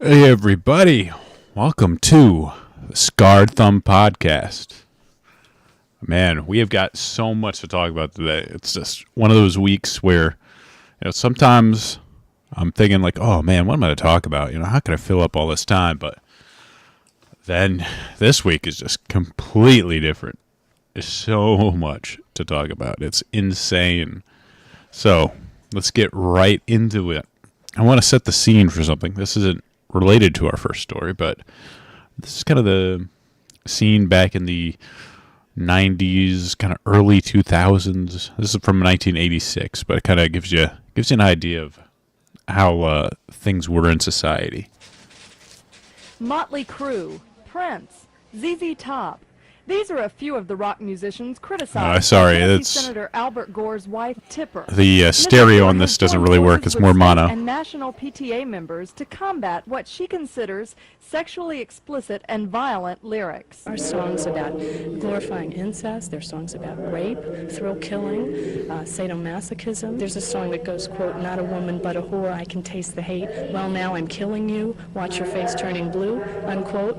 Hey everybody, welcome to the Scarred Thumb Podcast. Man, we have got so much to talk about today. It's just one of those weeks where, sometimes I'm thinking like, oh man, what am I going to talk about? How can I fill up all this time? But then this week is just completely different. There's so much to talk about. It's insane. So let's get right into it. I want to set the scene for something. This isn't related to our first story, but this is kind of the scene back in the 90s, kind of early 2000s. This is from 1986, but it kind of gives you an idea of how things were in society. Motley Crue, Prince, ZZ Top. These are a few of the rock musicians criticized by Senator Albert Gore's wife, Tipper. The stereo on this doesn't really work. It's more mono. And national PTA members to combat what she considers sexually explicit and violent lyrics. Our songs about glorifying incest. There's songs about rape, thrill killing, sadomasochism. There's a song that goes, quote, "Not a woman but a whore, I can taste the hate. Well, now I'm killing you. Watch your face turning blue," unquote,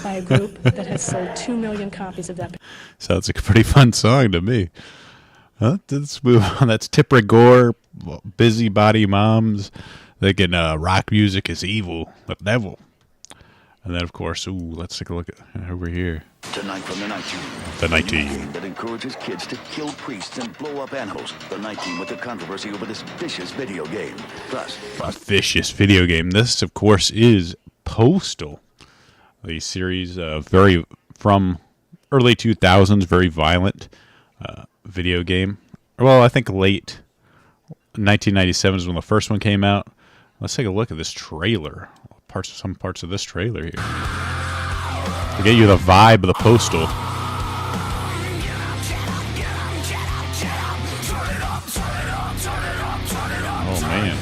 by a group that has sold 2 million copies of that. Sounds like a pretty fun song to me. Let's move on. That's Tipper Gore, busybody moms. Thinking rock music is evil, the devil. And then, of course, let's take a look at over here. Tonight from the night team. The night team. That encourages kids to kill priests and blow up animals. The night team with the controversy over this vicious video game. Plus, a vicious video game. This, of course, is Postal. The series from early 2000s, very violent video game. Well, I think late 1997 is when the first one came out. Let's take a look at this trailer. Some parts of this trailer here. To get you the vibe of the Postal. Oh man.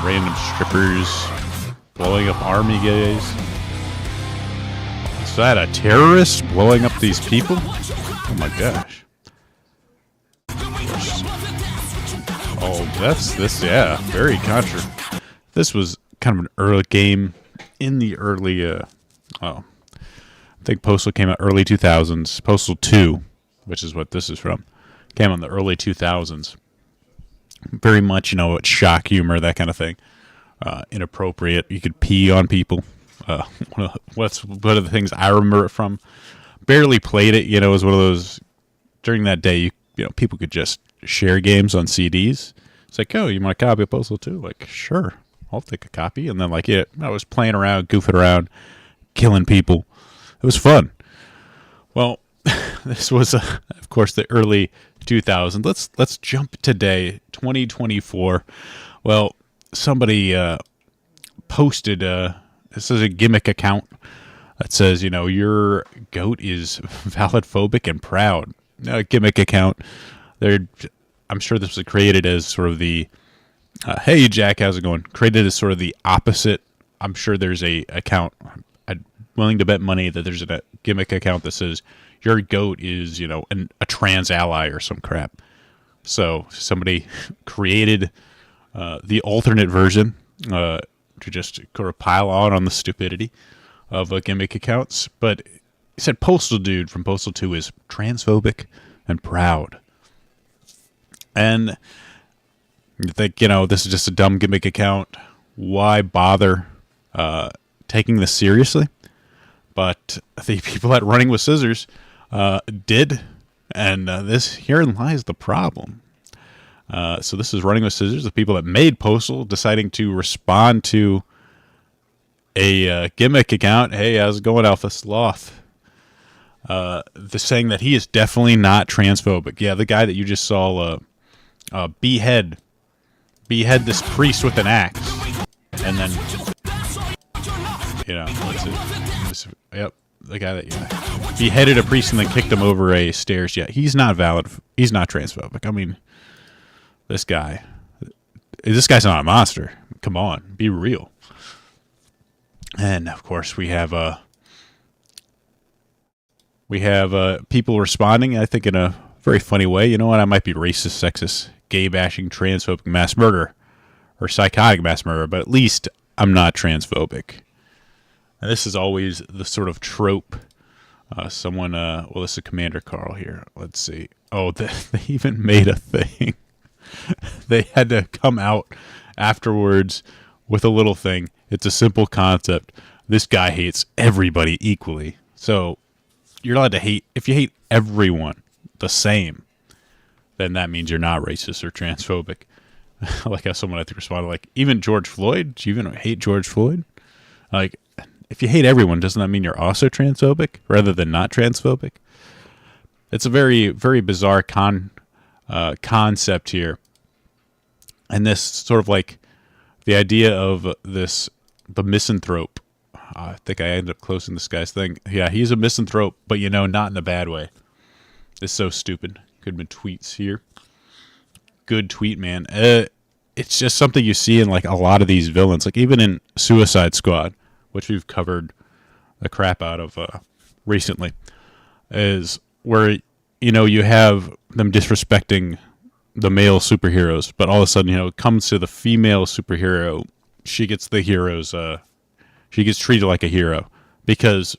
Random strippers blowing up army guys. Is that a terrorist blowing up these people? Oh my gosh. Oh, that's this, yeah. Very contra. This was kind of an early game in the early, I think Postal came out early 2000s. Postal 2, which is what this is from, came out in the early 2000s. Very much, it's shock humor, that kind of thing. Inappropriate. You could pee on people. One of the things I remember it from. Barely played it, it was one of those, during that day, people could just share games on CDs. It's like, oh, you want a copy of Postal 2? Like, sure. I'll take a copy. And then, I was playing around, goofing around, killing people. It was fun. Well, this was, of course, the early 2000s. Let's jump today, 2024. Well, somebody posted, this is a gimmick account that says, your goat is valid phobic and proud. A gimmick account. I'm sure this was created as sort of the hey Jack, how's it going? Created as sort of the opposite. I'm sure there's a account. I'm willing to bet money that there's a gimmick account that says your goat is, a trans ally or some crap. So somebody created the alternate version to just sort of pile on the stupidity of gimmick accounts. But he said Postal Dude from Postal 2 is transphobic and proud. And you think, this is just a dumb gimmick account. Why bother taking this seriously? But the people at Running with Scissors did, and herein lies the problem. So this is Running with Scissors, the people that made Postal, deciding to respond to a gimmick account. Hey, how's it going, Alpha Sloth? Saying that he is definitely not transphobic. Yeah, the guy that you just saw behead this priest with an axe, and then yep, the guy that beheaded a priest and then kicked him over a stairs. Yeah, he's not valid. He's not transphobic. I mean, this guy's not a monster. Come on, be real. And of course, we have people responding, I think, in a very funny way. You know what? I might be racist, sexist, gay bashing, transphobic mass murderer, or psychotic mass murderer, but at least I'm not transphobic. And this is always the sort of trope. Well, this is Commander Carl here. Let's see. Oh, they even made a thing. They had to come out afterwards with a little thing. It's a simple concept. This guy hates everybody equally. So you're allowed to hate. If you hate everyone the same, then that means you're not racist or transphobic. Like how someone I think responded, like, even George Floyd? Do you even hate George Floyd? Like, if you hate everyone, doesn't that mean you're also transphobic rather than not transphobic? It's a very, very bizarre concept here. And this sort of like the idea of the misanthrope. I think I ended up closing this guy's thing. Yeah, he's a misanthrope, but not in a bad way. It's so stupid. Could have been tweets here. Good tweet, man. It's just something you see in like a lot of these villains, like even in Suicide Squad, which we've covered the crap out of recently, is where you have them disrespecting the male superheroes, but all of a sudden it comes to the female superhero, she gets the heroes. She gets treated like a hero because,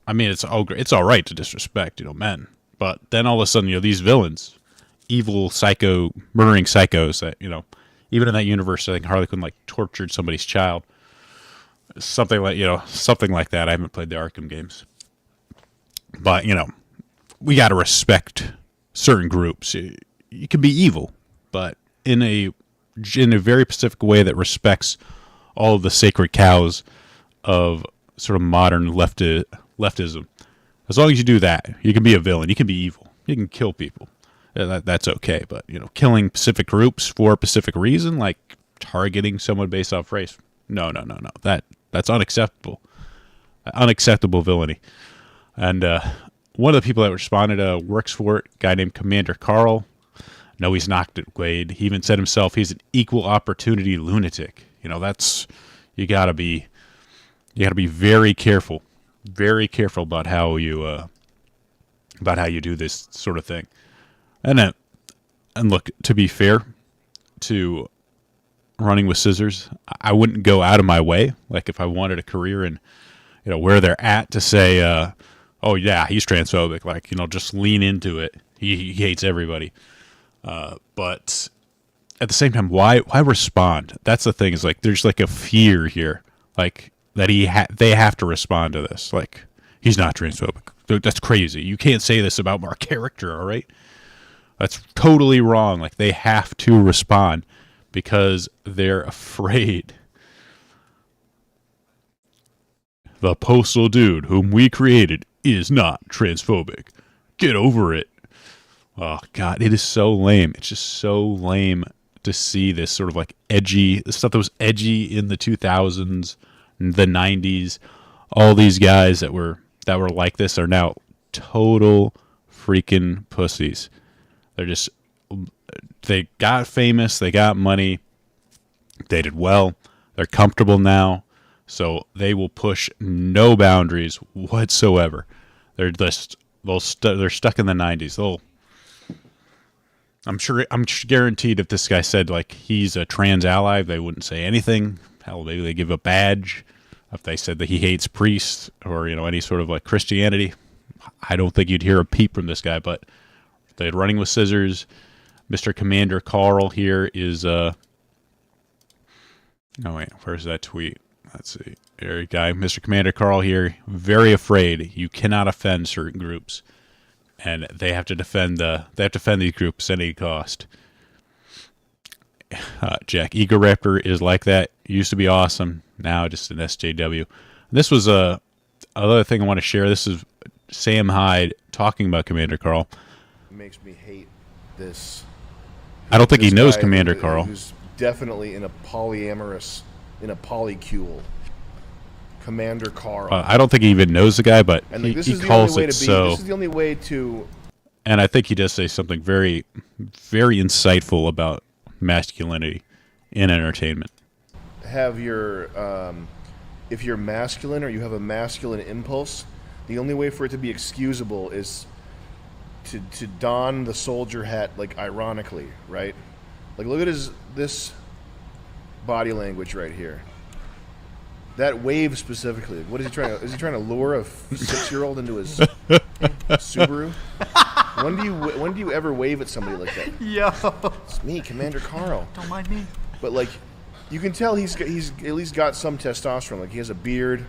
I mean, it's all right to disrespect men, but then all of a sudden these villains, evil psycho murdering psychos that even in that universe I think Harley Quinn like tortured somebody's child. Something like that. I haven't played the Arkham games, but we got to respect certain groups. You can be evil, but in a very specific way that respects all of the sacred cows of sort of modern leftism. As long as you do that, you can be a villain. You can be evil. You can kill people. That's okay. But killing specific groups for a specific reason, like targeting someone based off race, no. That's unacceptable. Unacceptable villainy. And one of the people that responded works for it, a guy named Commander Carl. No, he's not Wade. He even said himself he's an equal opportunity lunatic. That's you gotta be very careful about how you do this sort of thing. And look, to be fair to Running with Scissors, I wouldn't go out of my way, like if I wanted a career in where they're at, to say oh yeah, he's transphobic, like just lean into it. He hates everybody. But at the same time, why respond? That's the thing, is like there's like a fear here, like that they have to respond to this. Like, he's not transphobic. That's crazy. You can't say this about our character, all right? That's totally wrong. Like, they have to respond because they're afraid. The postal dude whom we created is not transphobic. Get over it. Oh, God, it is so lame. It's just so lame to see this sort of like edgy, the stuff that was edgy in the 2000s, the 90s. All these guys that were like this are now total freaking pussies. They got famous, they got money, they did well, they're comfortable now, so they will push no boundaries whatsoever. They're stuck in the 90s. I'm guaranteed if this guy said like he's a trans ally, they wouldn't say anything. Hell, maybe they give a badge. If they said that he hates priests or any sort of like Christianity, I don't think you'd hear a peep from this guy. But they're Running with Scissors. Mr. Commander Carl here is oh wait, where's that tweet? Let's see. There you go. Mr. Commander Carl here, very afraid you cannot offend certain groups, and they have to defend these groups at any cost. Jack Egoraptor is like that. Used to be awesome. Now just an SJW. This was another thing I want to share. This is Sam Hyde talking about Commander Carl. It makes me hate this. I don't think he knows Commander Carl. Who's definitely in a polycule. Commander Carl. I don't think he even knows the guy, but and he calls it so. This is the only way to. And I think he does say something very, very insightful about masculinity in entertainment. Have your, if you're masculine or you have a masculine impulse, the only way for it to be excusable is to don the soldier hat, like ironically, right? Like, look at this body language right here. that wave specifically. Like, what is he trying to? Is he trying to lure a 6-year-old into his Subaru? When do you ever wave at somebody like that? Yo, It's me, Commander Carl. don't mind me. But like, you can tell he's at least got some testosterone. Like he has a beard.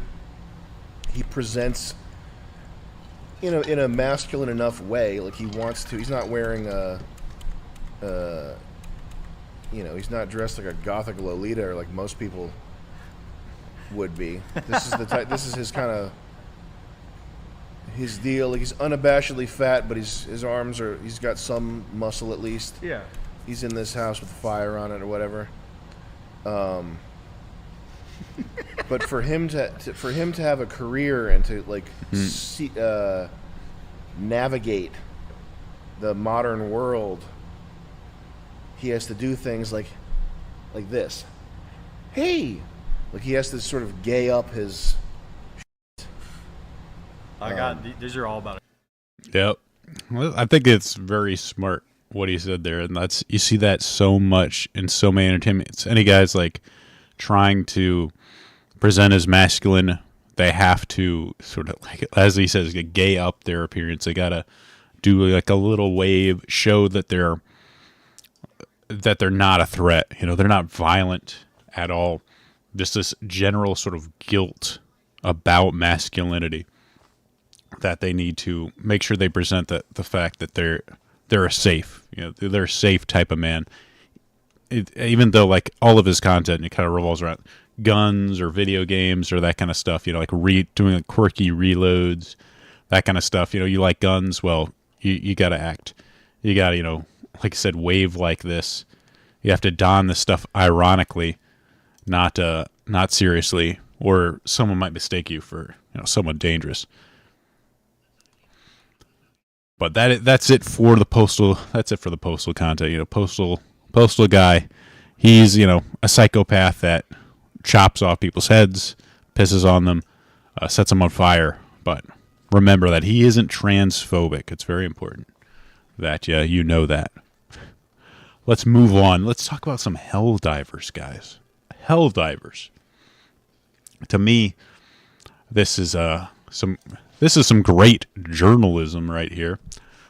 He presents in a masculine enough way. Like he wants to. He's not wearing he's not dressed like a gothic Lolita or like most people would be. This is the type. This is his kind of his deal. Like he's unabashedly fat, but his arms are. He's got some muscle at least. Yeah. He's in this house with fire on it or whatever. But for him to have a career and to like navigate the modern world, he has to do things like this. Hey, like he has to sort of gay up his. These are all about it. Yep. Well, I think it's very smart what he said there, and that's you see that so much in so many entertainments. Any guys like trying to present as masculine, they have to sort of like, as he says, gay up their appearance. They gotta do like a little wave, show that they're not a threat. They're not violent at all. Just this general sort of guilt about masculinity that they need to make sure they present the fact that they're a safe, they're a safe type of man. Even though like all of his content, it kind of revolves around guns or video games or that kind of stuff, like doing like quirky reloads, that kind of stuff. You like guns, well, you got to act. You got to, like I said, wave like this. You have to don this stuff ironically, not seriously, or someone might mistake you for someone dangerous. But that's it for the postal. That's it for the postal content. Postal guy. He's a psychopath that chops off people's heads, pisses on them, sets them on fire. But remember that he isn't transphobic. It's very important that you know that. Let's move on. Let's talk about some hell divers, guys. Hell divers. To me, this is some great journalism right here.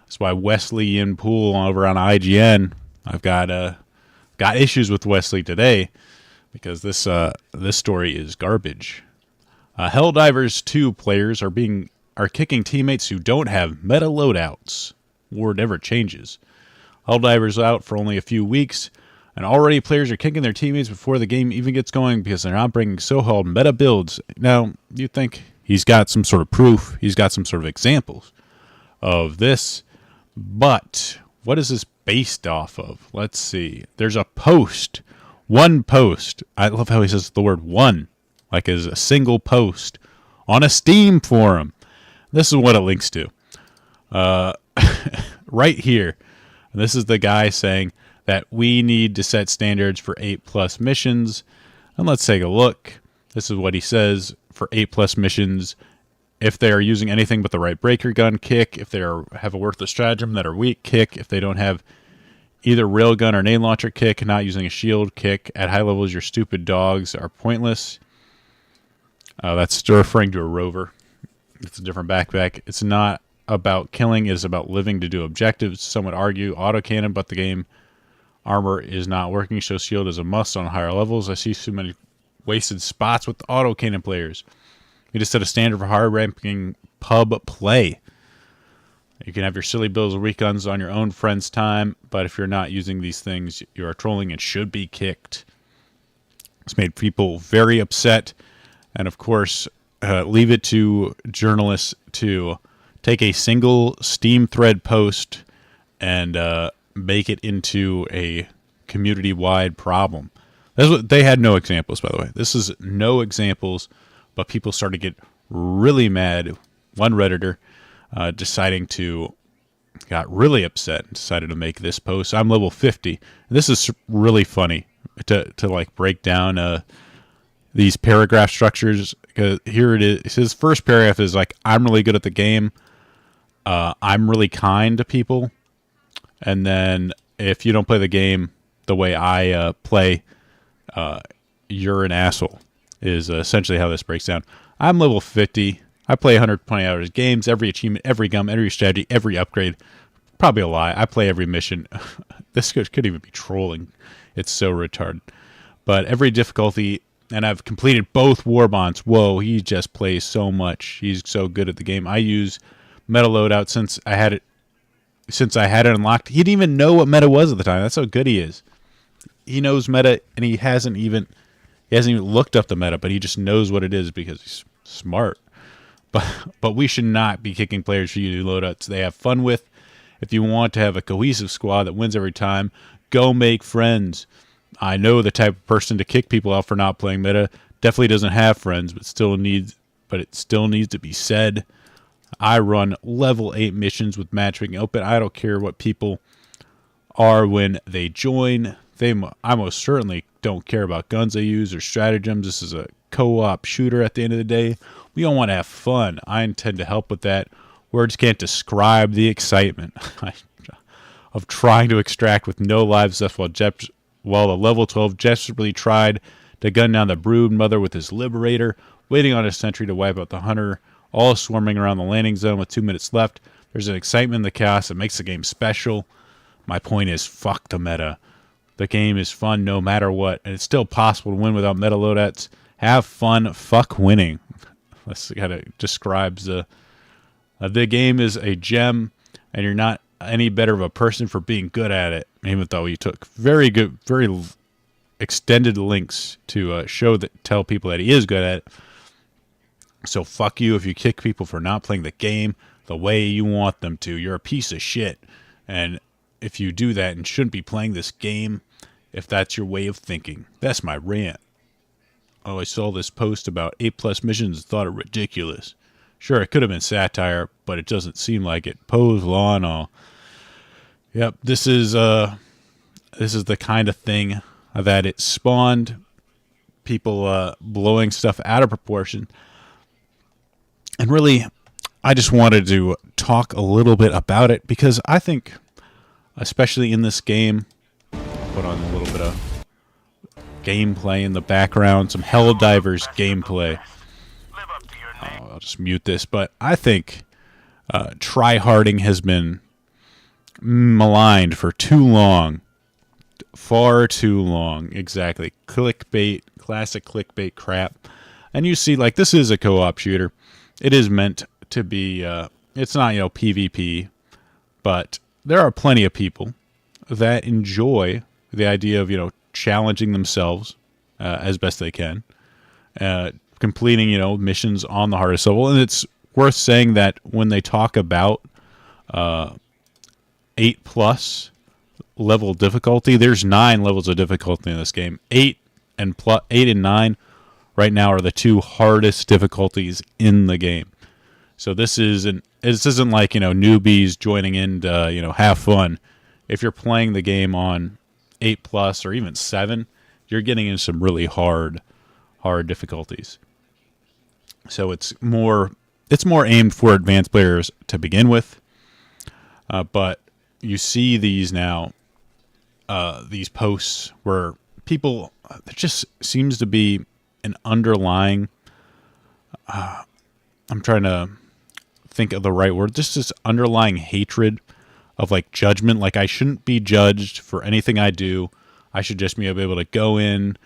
That's why Wesley Ian Poole over on IGN. I've got issues with Wesley today because this story is garbage. Helldivers 2 players are kicking teammates who don't have meta loadouts. War never changes. Helldivers out for only a few weeks, and already players are kicking their teammates before the game even gets going because they're not bringing so-called meta builds. Now, you think he's got some sort of proof, he's got some sort of examples of this, but what is this based off of? Let's see. There's a post. One post. I love how he says the word one, like as a single post on a Steam forum. This is what it links to. Right here. This is the guy saying that we need to set standards for 8+ missions. And let's take a look. This is what he says for 8+ missions. If they are using anything but the right breaker gun, kick. If they have a worthless stratagem that are weak, kick. If they don't have either railgun or nade launcher, kick. Not using a shield, kick. At high levels, your stupid dogs are pointless. That's referring to a rover. It's a different backpack. It's not about killing. It is about living to do objectives. Some would argue autocannon, but the game armor is not working, so shield is a must on higher levels. I see too many wasted spots with autocannon players. You just set a standard for higher ranking pub play. You can have your silly builds or weak guns on your own friend's time, but if you're not using these things, you are trolling and should be kicked. It's made people very upset, and of course, leave it to journalists to take a single Steam thread post and make it into a community-wide problem. They had no examples, by the way. This is no examples, but people started to get really mad. One Redditor got really upset and decided to make this post. I'm level 50. And this is really funny to like break down these paragraph structures. Here it is. His first paragraph is like, I'm really good at the game. I'm really kind to people. And then if you don't play the game the way I play, you're an asshole. is essentially how this breaks down. I'm level 50. I play 120 hours of games, every achievement, every gum, every strategy, every upgrade. Probably a lie. I play every mission. This could even be trolling. It's so retarded. But every difficulty, and I've completed both war bonds. Whoa, he just plays so much. He's so good at the game. I use meta loadout since I had it unlocked. He didn't even know what meta was at the time. That's how good he is. He knows meta, and he hasn't even looked up the meta, but he just knows what it is because he's smart. But we should not be kicking players for you to loadouts they have fun with. If you want to have a cohesive squad that wins every time, go make friends. I know the type of person to kick people out for not playing meta. Definitely doesn't have friends, but it still needs to be said. I run level 8 missions with matchmaking open. I don't care what people are when they join. I most certainly don't care about guns they use or stratagems. This is a co-op shooter at the end of the day. We all want to have fun. I intend to help with that. Words can't describe the excitement of trying to extract with no lives left while the level 12 desperately tried to gun down the brood mother with his liberator, waiting on his sentry to wipe out the hunter, all swarming around the landing zone with 2 minutes left. There's an excitement in the chaos that makes the game special. My point is, fuck the meta. The game is fun no matter what, and it's still possible to win without meta loadouts. Have fun, fuck winning. That's kind of describes the game is a gem, and you're not any better of a person for being good at it, even though you took very extended links to tell people that he is good at it. So fuck you if you kick people for not playing the game the way you want them to. You're a piece of shit. And if you do that and shouldn't be playing this game, if that's your way of thinking. That's my rant. Oh, I saw this post about 8+ missions and thought it ridiculous. Sure, it could have been satire, but it doesn't seem like it. Pose, law, and all. Yep, this is the kind of thing that it spawned. People blowing stuff out of proportion. And really, I just wanted to talk a little bit about it because I think, especially in this game, put on a little bit of gameplay in the background, some Helldivers gameplay. I'll just mute this, but I think tryharding has been maligned for too long. Far too long, exactly. Clickbait, classic clickbait crap. And you see, like, this is a co-op shooter. It is meant to be, it's not, PvP, but there are plenty of people that enjoy the idea of, challenging themselves as best they can, completing, missions on the hardest level. And it's worth saying that when they talk about 8+ level difficulty, there's 9 levels of difficulty in this game. 8 and 9 right now are the 2 hardest difficulties in the game. So this isn't like, newbies joining in to, have fun. If you're playing the game on 8+ or even 7, you're getting into some really hard difficulties. So it's more aimed for advanced players to begin with. But you see these now, these posts where people, there just seems to be an underlying, I'm trying to think of the right word, just this underlying hatred of like judgment. Like I shouldn't be judged for anything I do. I should just be able to go in,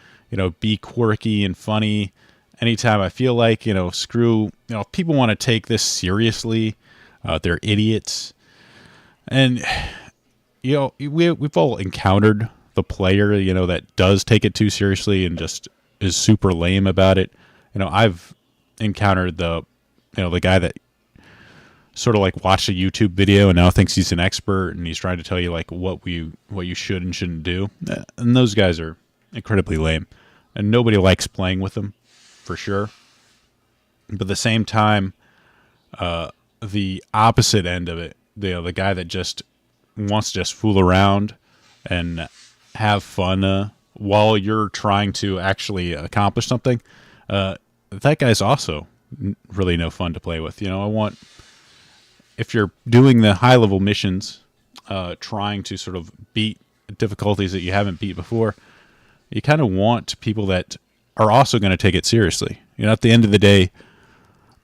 be quirky and funny anytime I feel like, screw, if people want to take this seriously, they're idiots. And, we've all encountered the player, that does take it too seriously and just is super lame about it. I've encountered the guy that sort of like watched a YouTube video and now thinks he's an expert and he's trying to tell you like what you should and shouldn't do. And those guys are incredibly lame and nobody likes playing with them for sure. But at the same time, the opposite end of it, the guy that just wants to just fool around and have fun while you're trying to actually accomplish something, that guy's also really no fun to play with. If you're doing the high level missions, trying to sort of beat difficulties that you haven't beat before, you kind of want people that are also going to take it seriously. At the end of the day,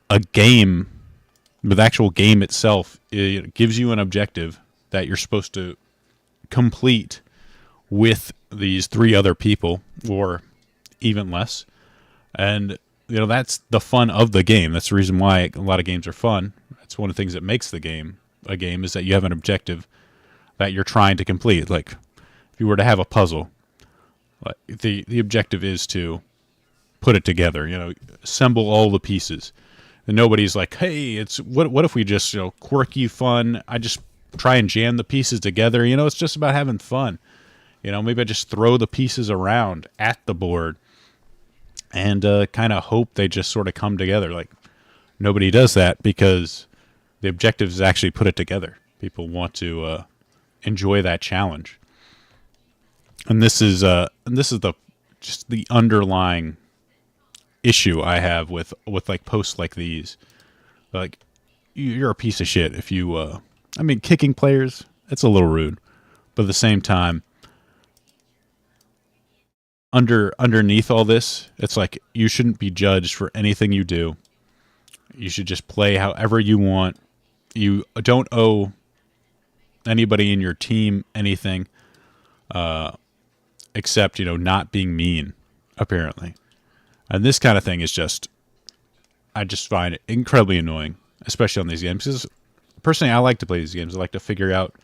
a game, the actual game itself, it gives you an objective that you're supposed to complete with these 3 other people, or even less. And that's the fun of the game. That's the reason why a lot of games are fun. That's one of the things that makes the game a game, is that you have an objective that you're trying to complete. Like if you were to have a puzzle, the objective is to put it together, assemble all the pieces. And nobody's like, hey, what if we just, quirky fun, I just try and jam the pieces together. It's just about having fun. Maybe I just throw the pieces around at the board and kind of hope they just sort of come together. Like, nobody does that because the objective is actually put it together. People want to enjoy that challenge. And this is the underlying issue I have with like posts like these. Like, you're a piece of shit if you kicking players, it's a little rude, but at the same time, underneath all this, it's like you shouldn't be judged for anything you do. You should just play however you want. You don't owe anybody in your team anything, except not being mean, apparently. And this kind of thing is I just find it incredibly annoying, especially on these games. Because personally, I like to play these games. I like to figure out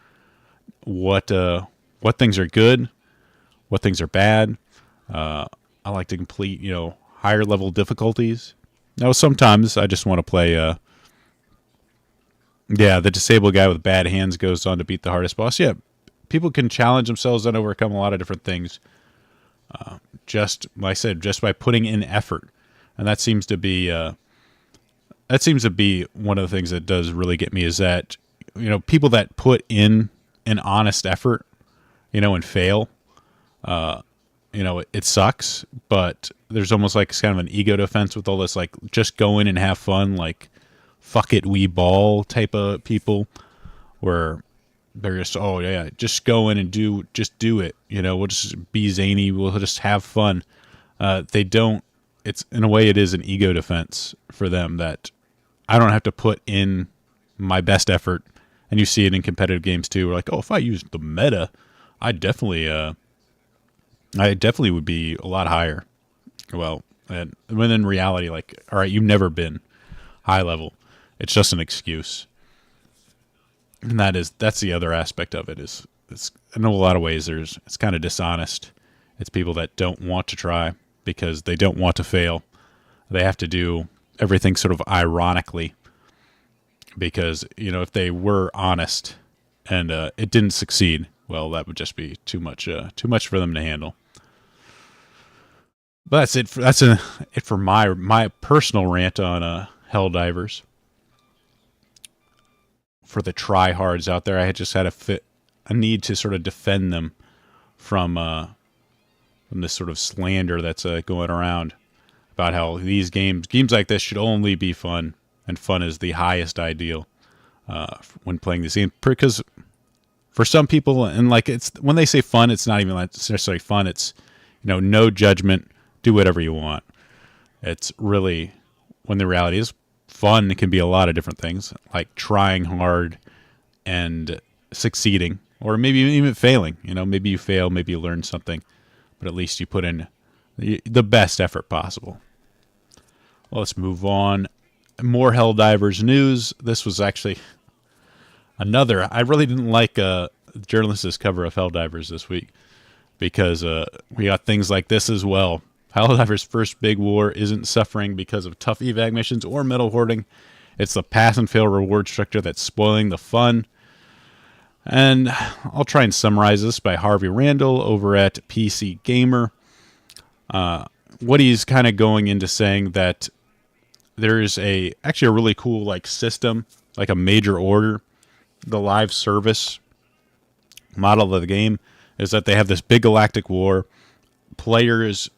what things are good, what things are bad. I like to complete, higher level difficulties. Now, sometimes I just want to play, the disabled guy with bad hands goes on to beat the hardest boss. Yeah, people can challenge themselves and overcome a lot of different things. Just, like I said, just by putting in effort. And that seems to be one of the things that does really get me, is that, people that put in an honest effort, and fail, it sucks, but there's almost like kind of an ego defense with all this, like, just go in and have fun, like, fuck it, we ball type of people, where they're just, oh yeah, just go in and do it. We'll just be zany. We'll just have fun. They don't, it's, in a way, it is an ego defense for them, that I don't have to put in my best effort. And you see it in competitive games too. We're like, oh, if I used the meta, I definitely would be a lot higher. Well, and when in reality, like, all right, you've never been high level. It's just an excuse. And that's the other aspect of it, is it's, in a lot of ways, it's kind of dishonest. It's people that don't want to try because they don't want to fail. They have to do everything sort of ironically, because, if they were honest and it didn't succeed, well, that would just be too much for them to handle. But that's it for my personal rant on Helldivers. For the tryhards out there, I just had a need to sort of defend them from this sort of slander that's going around about how these games like this should only be fun, and fun is the highest ideal when playing this game. Because for some people, and like, it's, when they say fun, it's not even necessarily fun. It's, no judgment, do whatever you want. It's really, when the reality is, fun can be a lot of different things, like trying hard and succeeding, or maybe even failing. Maybe you fail, maybe you learn something, but at least you put in the best effort possible. Well, let's move on. More Helldivers news. This was actually another. I really didn't like journalist's cover of Helldivers this week, because we got things like this as well. Helldivers' first big war isn't suffering because of tough evac missions or metal hoarding. It's the pass and fail reward structure that's spoiling the fun. And I'll try and summarize this by Harvey Randall over at PC Gamer. What he's kind of going into saying that there's actually a really cool, like, system, like a major order. The live service model of the game is that they have this big galactic war. Players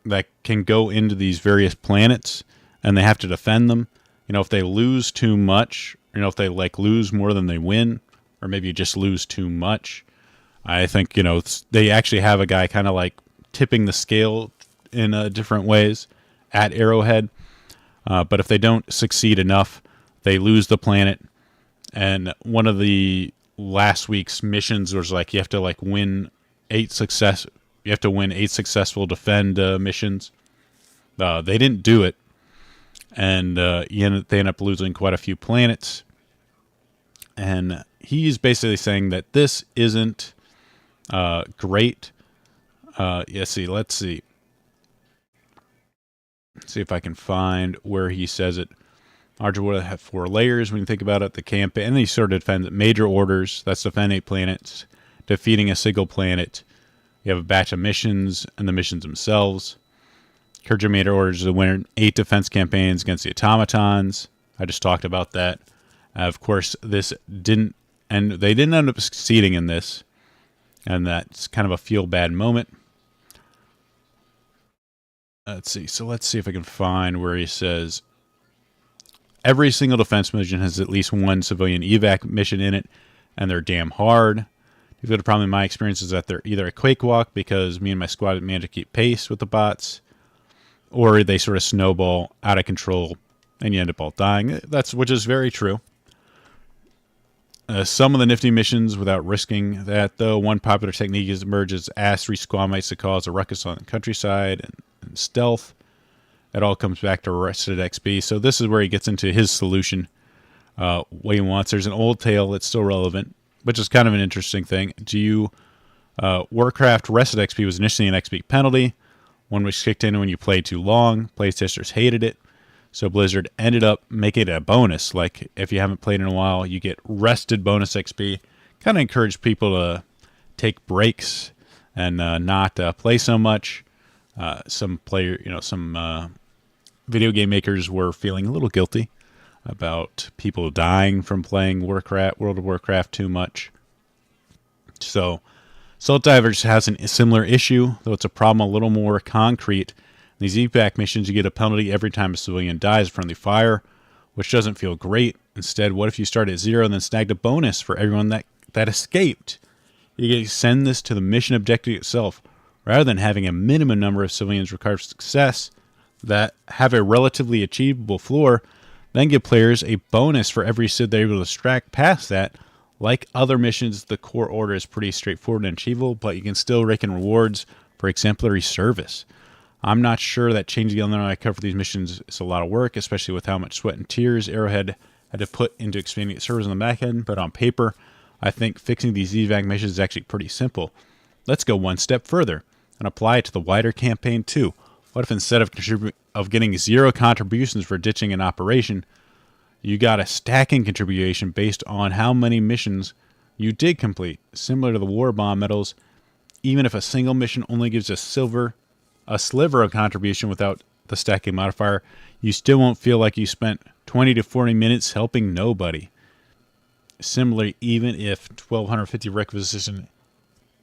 that can go into these various planets, and they have to defend them. If they lose too much, if they lose more than they win, or maybe you just lose too much, I think, they actually have a guy kind of like tipping the scale in different ways at Arrowhead. But if they don't succeed enough, they lose the planet. And one of the last week's missions was like you have to like win 8 successful defend missions. They didn't do it, and they end up losing quite a few planets. And he's basically saying that this isn't great. Let's see. See if I can find where he says it. Larger would have 4 layers when you think about it. The campaign, and he sort of defends major orders. That's defend 8 planets, defeating a single planet. You have a batch of missions and the missions themselves. Encourage major orders to win 8 defense campaigns against the automatons. I just talked about that. Of course, this didn't, and they didn't end up succeeding in this, and that's kind of a feel-bad moment. Let's see. So let's see if I can find where he says every single defense mission has at least one civilian evac mission in it, and they're damn hard. The problem in my experience is that they're either a quake walk because me and my squad manage to keep pace with the bots, or they sort of snowball out of control and you end up all dying. Which is very true. Some of the nifty missions without risking that, though. One popular technique is merges ass 3 squad mates to cause a ruckus on the countryside and stealth. It all comes back to Arrested XP. So this is where he gets into his solution. What he wants. There's an old tale that's still relevant, which is kind of an interesting thing. Warcraft Arrested XP was initially an XP penalty, one which kicked in when you played too long. Playtesters hated it. So Blizzard ended up making it a bonus. Like, if you haven't played in a while, you get rested bonus XP. Kind of encourage people to take breaks and not play so much. Some video game makers were feeling a little guilty about people dying from playing World of Warcraft too much. So Salt Divers has a similar issue, though it's a problem a little more concrete. In these evac missions, you get a penalty every time a civilian dies from friendly fire, which doesn't feel great. Instead, what if you start at 0 and then snagged a bonus for everyone that escaped? You get to send this to the mission objective itself, rather than having a minimum number of civilians required for success that have a relatively achievable floor, then give players a bonus for every Sid they're able to track past that. Like other missions, the core order is pretty straightforward and achievable, but you can still rake in rewards for exemplary service. I'm not sure that changing the element I cover for these missions is a lot of work, especially with how much sweat and tears Arrowhead had to put into expanding its servers on the back end, but on paper, I think fixing these evac missions is actually pretty simple. Let's go one step further and apply it to the wider campaign too. What if instead of getting 0 contributions for ditching an operation, you got a stacking contribution based on how many missions you did complete, similar to the War Bomb medals? Even if a single mission only gives a sliver of contribution without the stacking modifier, you still won't feel like you spent 20 to 40 minutes helping nobody. Similarly, even if 1250 requisition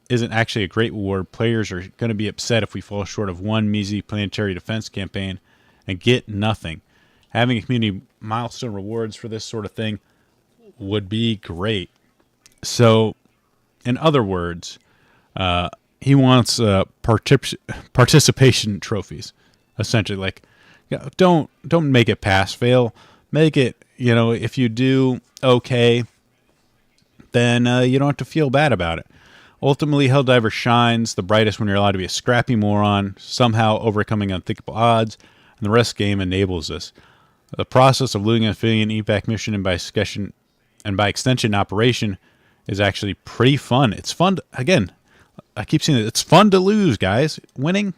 isn't actually a great reward, players are going to be upset if we fall short of one measly planetary defense campaign and get nothing. Having a community milestone rewards for this sort of thing would be great. So, in other words, he wants participation trophies, essentially. Like, don't make it pass fail. Make it, if you do okay, then you don't have to feel bad about it. Ultimately, Helldiver shines the brightest when you're allowed to be a scrappy moron, somehow overcoming unthinkable odds, and the rest game enables this. The process of losing a civilian evac mission and by extension operation is actually pretty fun. It's fun again, I keep saying it, it's fun to lose, guys. Winning,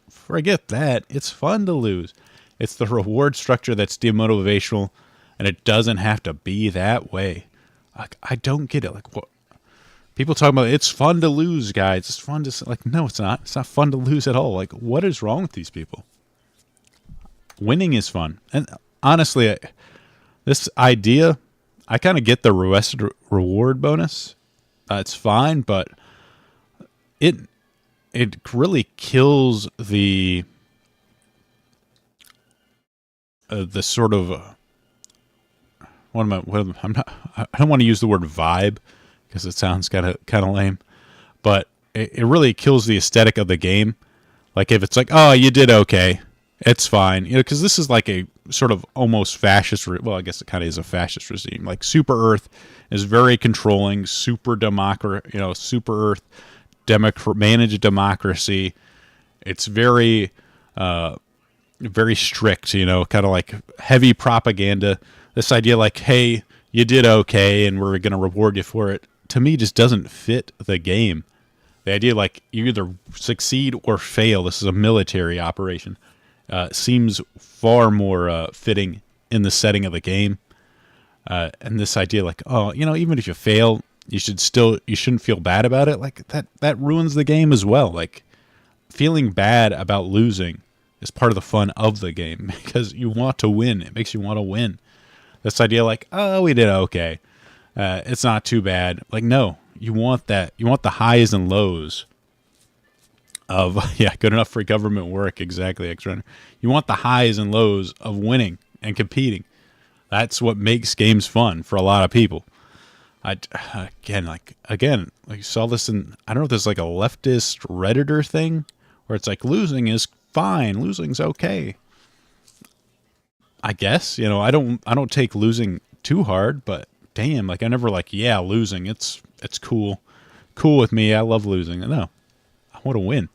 forget that. It's fun to lose. It's the reward structure that's demotivational, and it doesn't have to be that way. I don't get it. Like, what? People talk about it's fun to lose, guys. It's fun to, like, no, it's not. It's not fun to lose at all. Like, what is wrong with these people? Winning is fun. And honestly, this idea, I kind of get the reward bonus. It's fine, but it really kills the sort of I don't want to use the word vibe because it sounds kind of lame, but it really kills the aesthetic of the game Like if it's like, oh, you did okay, it's fine, because this is like a sort of almost fascist. Well, I guess it kind of is a fascist regime. Like Super Earth is very controlling, super Super Earth managed democracy. It's very, very strict. Kind of like heavy propaganda. This idea, like, hey, you did okay, and we're going to reward you for it. To me, just doesn't fit the game. The idea, like, you either succeed or fail. This is a military operation. Seems far more fitting in the setting of the game. And this idea, like, oh, even if you fail, you shouldn't feel bad about it. Like that ruins the game as well. Like feeling bad about losing is part of the fun of the game because you want to win. It makes you want to win. This idea, like, oh, we did okay. It's not too bad. Like, no, you want that. You want the highs and lows of, yeah, good enough for government work. Exactly, X-Runner. You want the highs and lows of winning and competing. That's what makes games fun for a lot of people. Again, you saw this in, I don't know if there's like a leftist Redditor thing where it's like losing is fine, losing's okay. I guess, I don't take losing too hard, but damn, like I never like, yeah, losing, it's cool with me. I love losing. No, I want to win.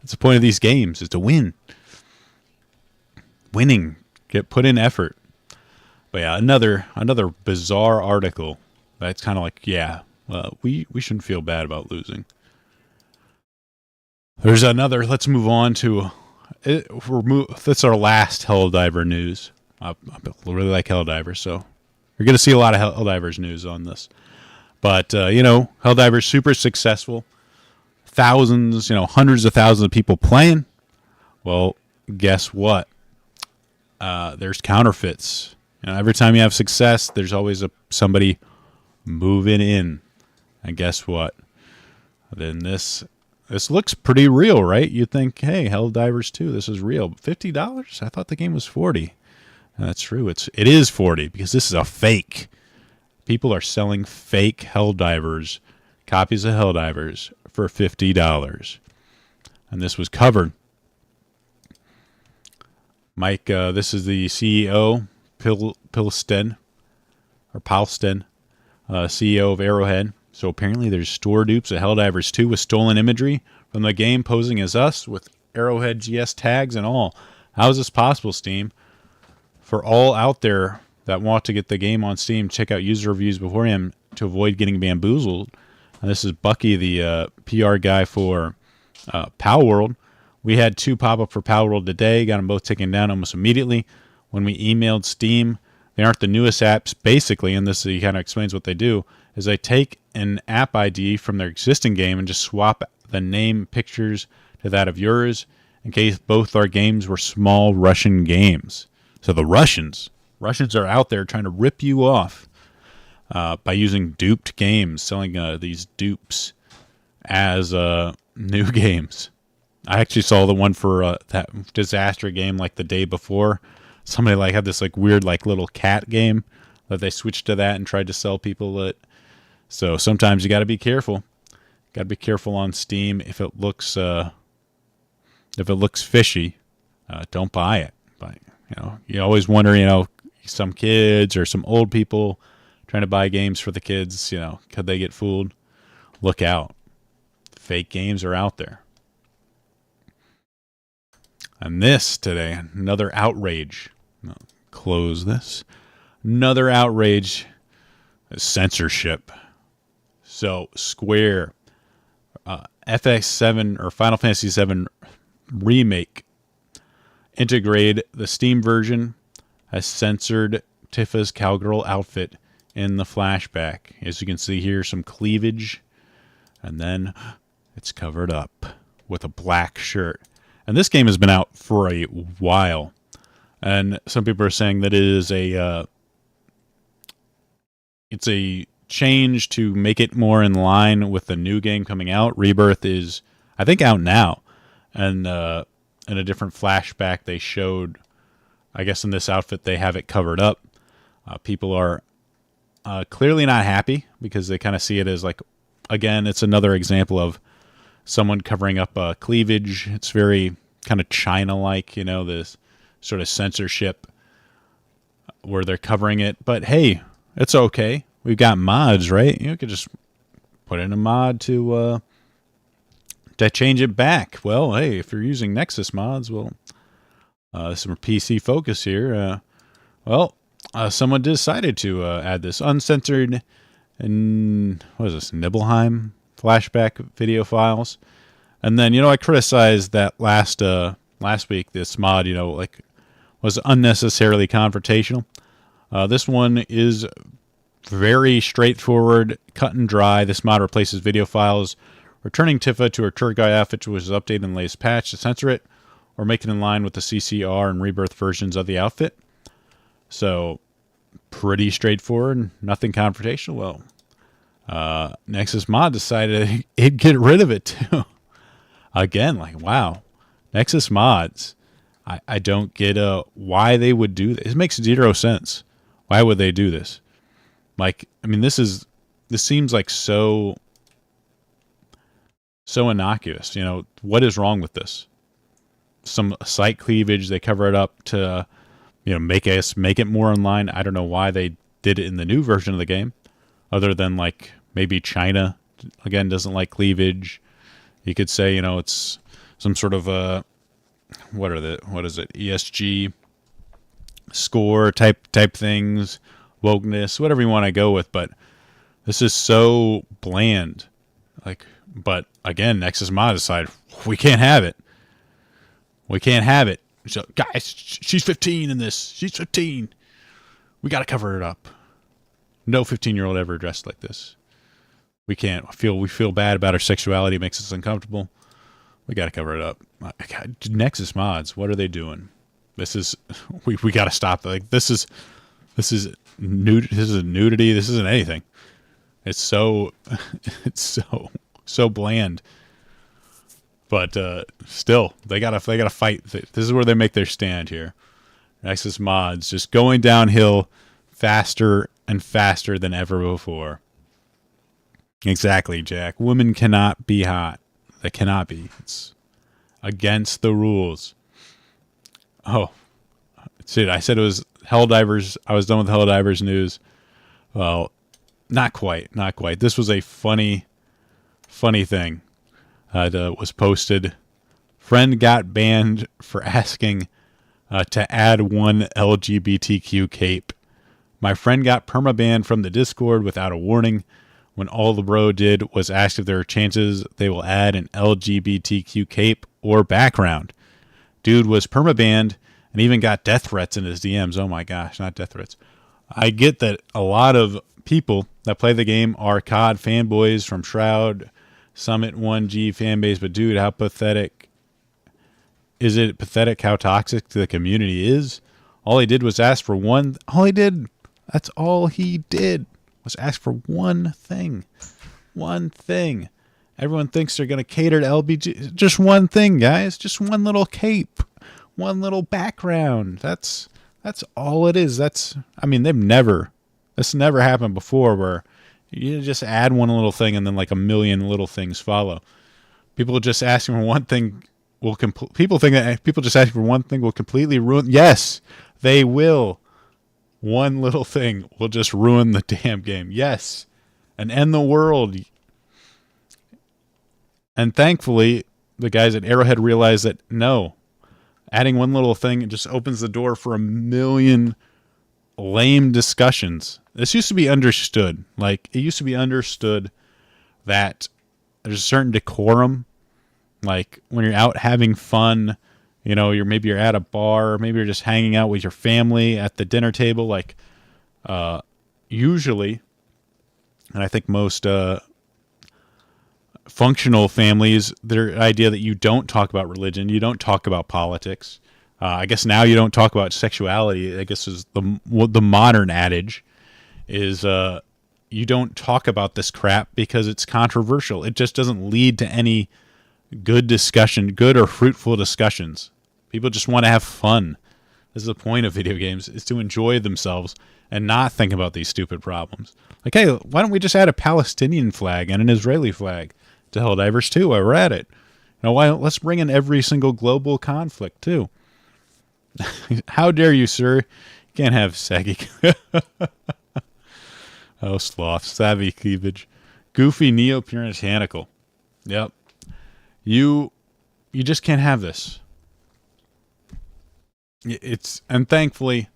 That's the point of these games, is to win. Winning, put in effort. But yeah, another bizarre article. That's kind of like, yeah, we shouldn't feel bad about losing. There's another. Let's move on to. That's our last Helldiver news. I really like Helldivers, so you're going to see a lot of Helldivers news on this. But Helldiver's super successful. Thousands, hundreds of thousands of people playing. Well, guess what? There's counterfeits. Every time you have success, there's always somebody moving in. And guess what? Then this looks pretty real, right? You'd think, hey, Helldivers 2, this is real. $50? I thought the game was $40. And that's true. It is $40 because this is a fake. People are selling fake Helldivers, copies of Helldivers for $50. And this was covered. Mike, this is the CEO, Pilsten, CEO of Arrowhead. So apparently there's store dupes of Helldivers 2 with stolen imagery from the game posing as us with Arrowhead GS tags and all. How is this possible, Steam? For all out there that want to get the game on Steam, check out user reviews beforehand to avoid getting bamboozled. And this is Bucky, the PR guy for Palworld. We had 2 pop up for Palworld today, got them both taken down almost immediately. When we emailed Steam, they aren't the newest apps, basically, and this he kind of explains what they do, is they take an app ID from their existing game and just swap the name pictures to that of yours in case both our games were small Russian games. So the Russians are out there trying to rip you off by using duped games, selling these dupes as new games. I actually saw the one for that disaster game like the day before. Somebody like had this like weird like little cat game that they switched to that and tried to sell people it. So sometimes you got to be careful. Got to be careful on Steam. If it looks fishy, don't buy it. But you always wonder, some kids or some old people trying to buy games for the kids, could they get fooled? Look out. Fake games are out there. And this today, another outrage. I'll close this. Another outrage is censorship. So Square, FX7 or Final Fantasy 7 Remake integrated the Steam version has censored Tifa's cowgirl outfit in the flashback. As you can see here, some cleavage, and then it's covered up with a black shirt. And this game has been out for a while, and some people are saying that it is it's a change to make it more in line with the new game coming out. Rebirth is, I think, out now, and in a different flashback they showed, I guess in this outfit they have it covered up. People are clearly not happy because they kind of see it as like, again, it's another example of someone covering up cleavage. It's very kind of China-like, this sort of censorship where they're covering it. But hey, it's okay. We've got mods, right? You could just put in a mod to change it back. Well, hey, if you're using Nexus mods, well, some PC focus here. Someone decided to add this uncensored and what is this, Nibelheim flashback video files. And then, I criticized that last week, this mod, was unnecessarily confrontational. This one is very straightforward, cut and dry. This mod replaces video files, returning Tifa to her tour guide outfit, which was updated in the latest patch to censor it, or make it in line with the CCR and Rebirth versions of the outfit. So, pretty straightforward, nothing confrontational. Well, Nexus Mod decided it'd get rid of it too. Again, wow. Nexus Mods, I don't get why they would do this. It makes zero sense. Why would they do this? This seems like so innocuous. What is wrong with this? Some site cleavage, they cover it up to, make it more online. I don't know why they did it in the new version of the game, other than maybe China again doesn't like cleavage. You could say, it's some sort of what is it? ESG score type things, wokeness, whatever you want to go with. But this is so bland. But again, Nexus Mod decided we can't have it. We can't have it. So, guys, she's 15 in this. She's 15. We got to cover it up. No 15-year-old ever dressed like this. We can't. We feel bad about our sexuality. It makes us uncomfortable. We got to cover it up. God, Nexus Mods, what are they doing? This is we got to stop. This is nude. This isn't nudity. This isn't anything. It's so bland. But still, they gotta fight. This is where they make their stand here. Nexus Mods just going downhill faster and faster than ever before. Exactly, Jack. Women cannot be hot. They cannot be. It's against the rules. Oh, shit. I said it was Helldivers. I was done with Helldivers news. Well, not quite. Not quite. This was a funny thing that was posted. Friend got banned for asking to add one LGBTQ cape. My friend got permabanned from the Discord without a warning when all the bro did was ask if there are chances they will add an LGBTQ cape or background. Dude was permabanned and even got death threats in his DMs. Oh my gosh, not death threats. I get that a lot of people that play the game are COD fanboys from Shroud, Summit 1G fanbase, but dude, how pathetic. Is it pathetic how toxic the community is? All he did was ask for one. That's all he did was ask for one thing. One thing. Everyone thinks they're going to cater to LBG. Just one thing, guys. Just one little cape. One little background. That's all it is. This never happened before where you just add one little thing and then a million little things follow. People just asking for one thing people think that people just asking for one thing will completely ruin. Yes, they will. One little thing will just ruin the damn game. Yes. And end the world. And thankfully, the guys at Arrowhead realized that no, adding one little thing just opens the door for a million lame discussions. This used to be understood. It used to be understood that there's a certain decorum. When you're out having fun, you're at a bar, or maybe you're just hanging out with your family at the dinner table. Usually, and I think most functional families, their idea that you don't talk about religion, you don't talk about politics. I guess now you don't talk about sexuality. I guess is the modern adage is you don't talk about this crap because it's controversial. It just doesn't lead to any good discussion, good or fruitful discussions. People just want to have fun. This is the point of video games, is to enjoy themselves and not think about these stupid problems. Hey, why don't we just add a Palestinian flag and an Israeli flag to Helldivers 2 while we're at it? Now, why? Let's bring in every single global conflict too. How dare you, sir? You can't have saggy. Oh, sloth, savvy cleavage, goofy neo-puritanical. Yep. You just can't have this. And thankfully,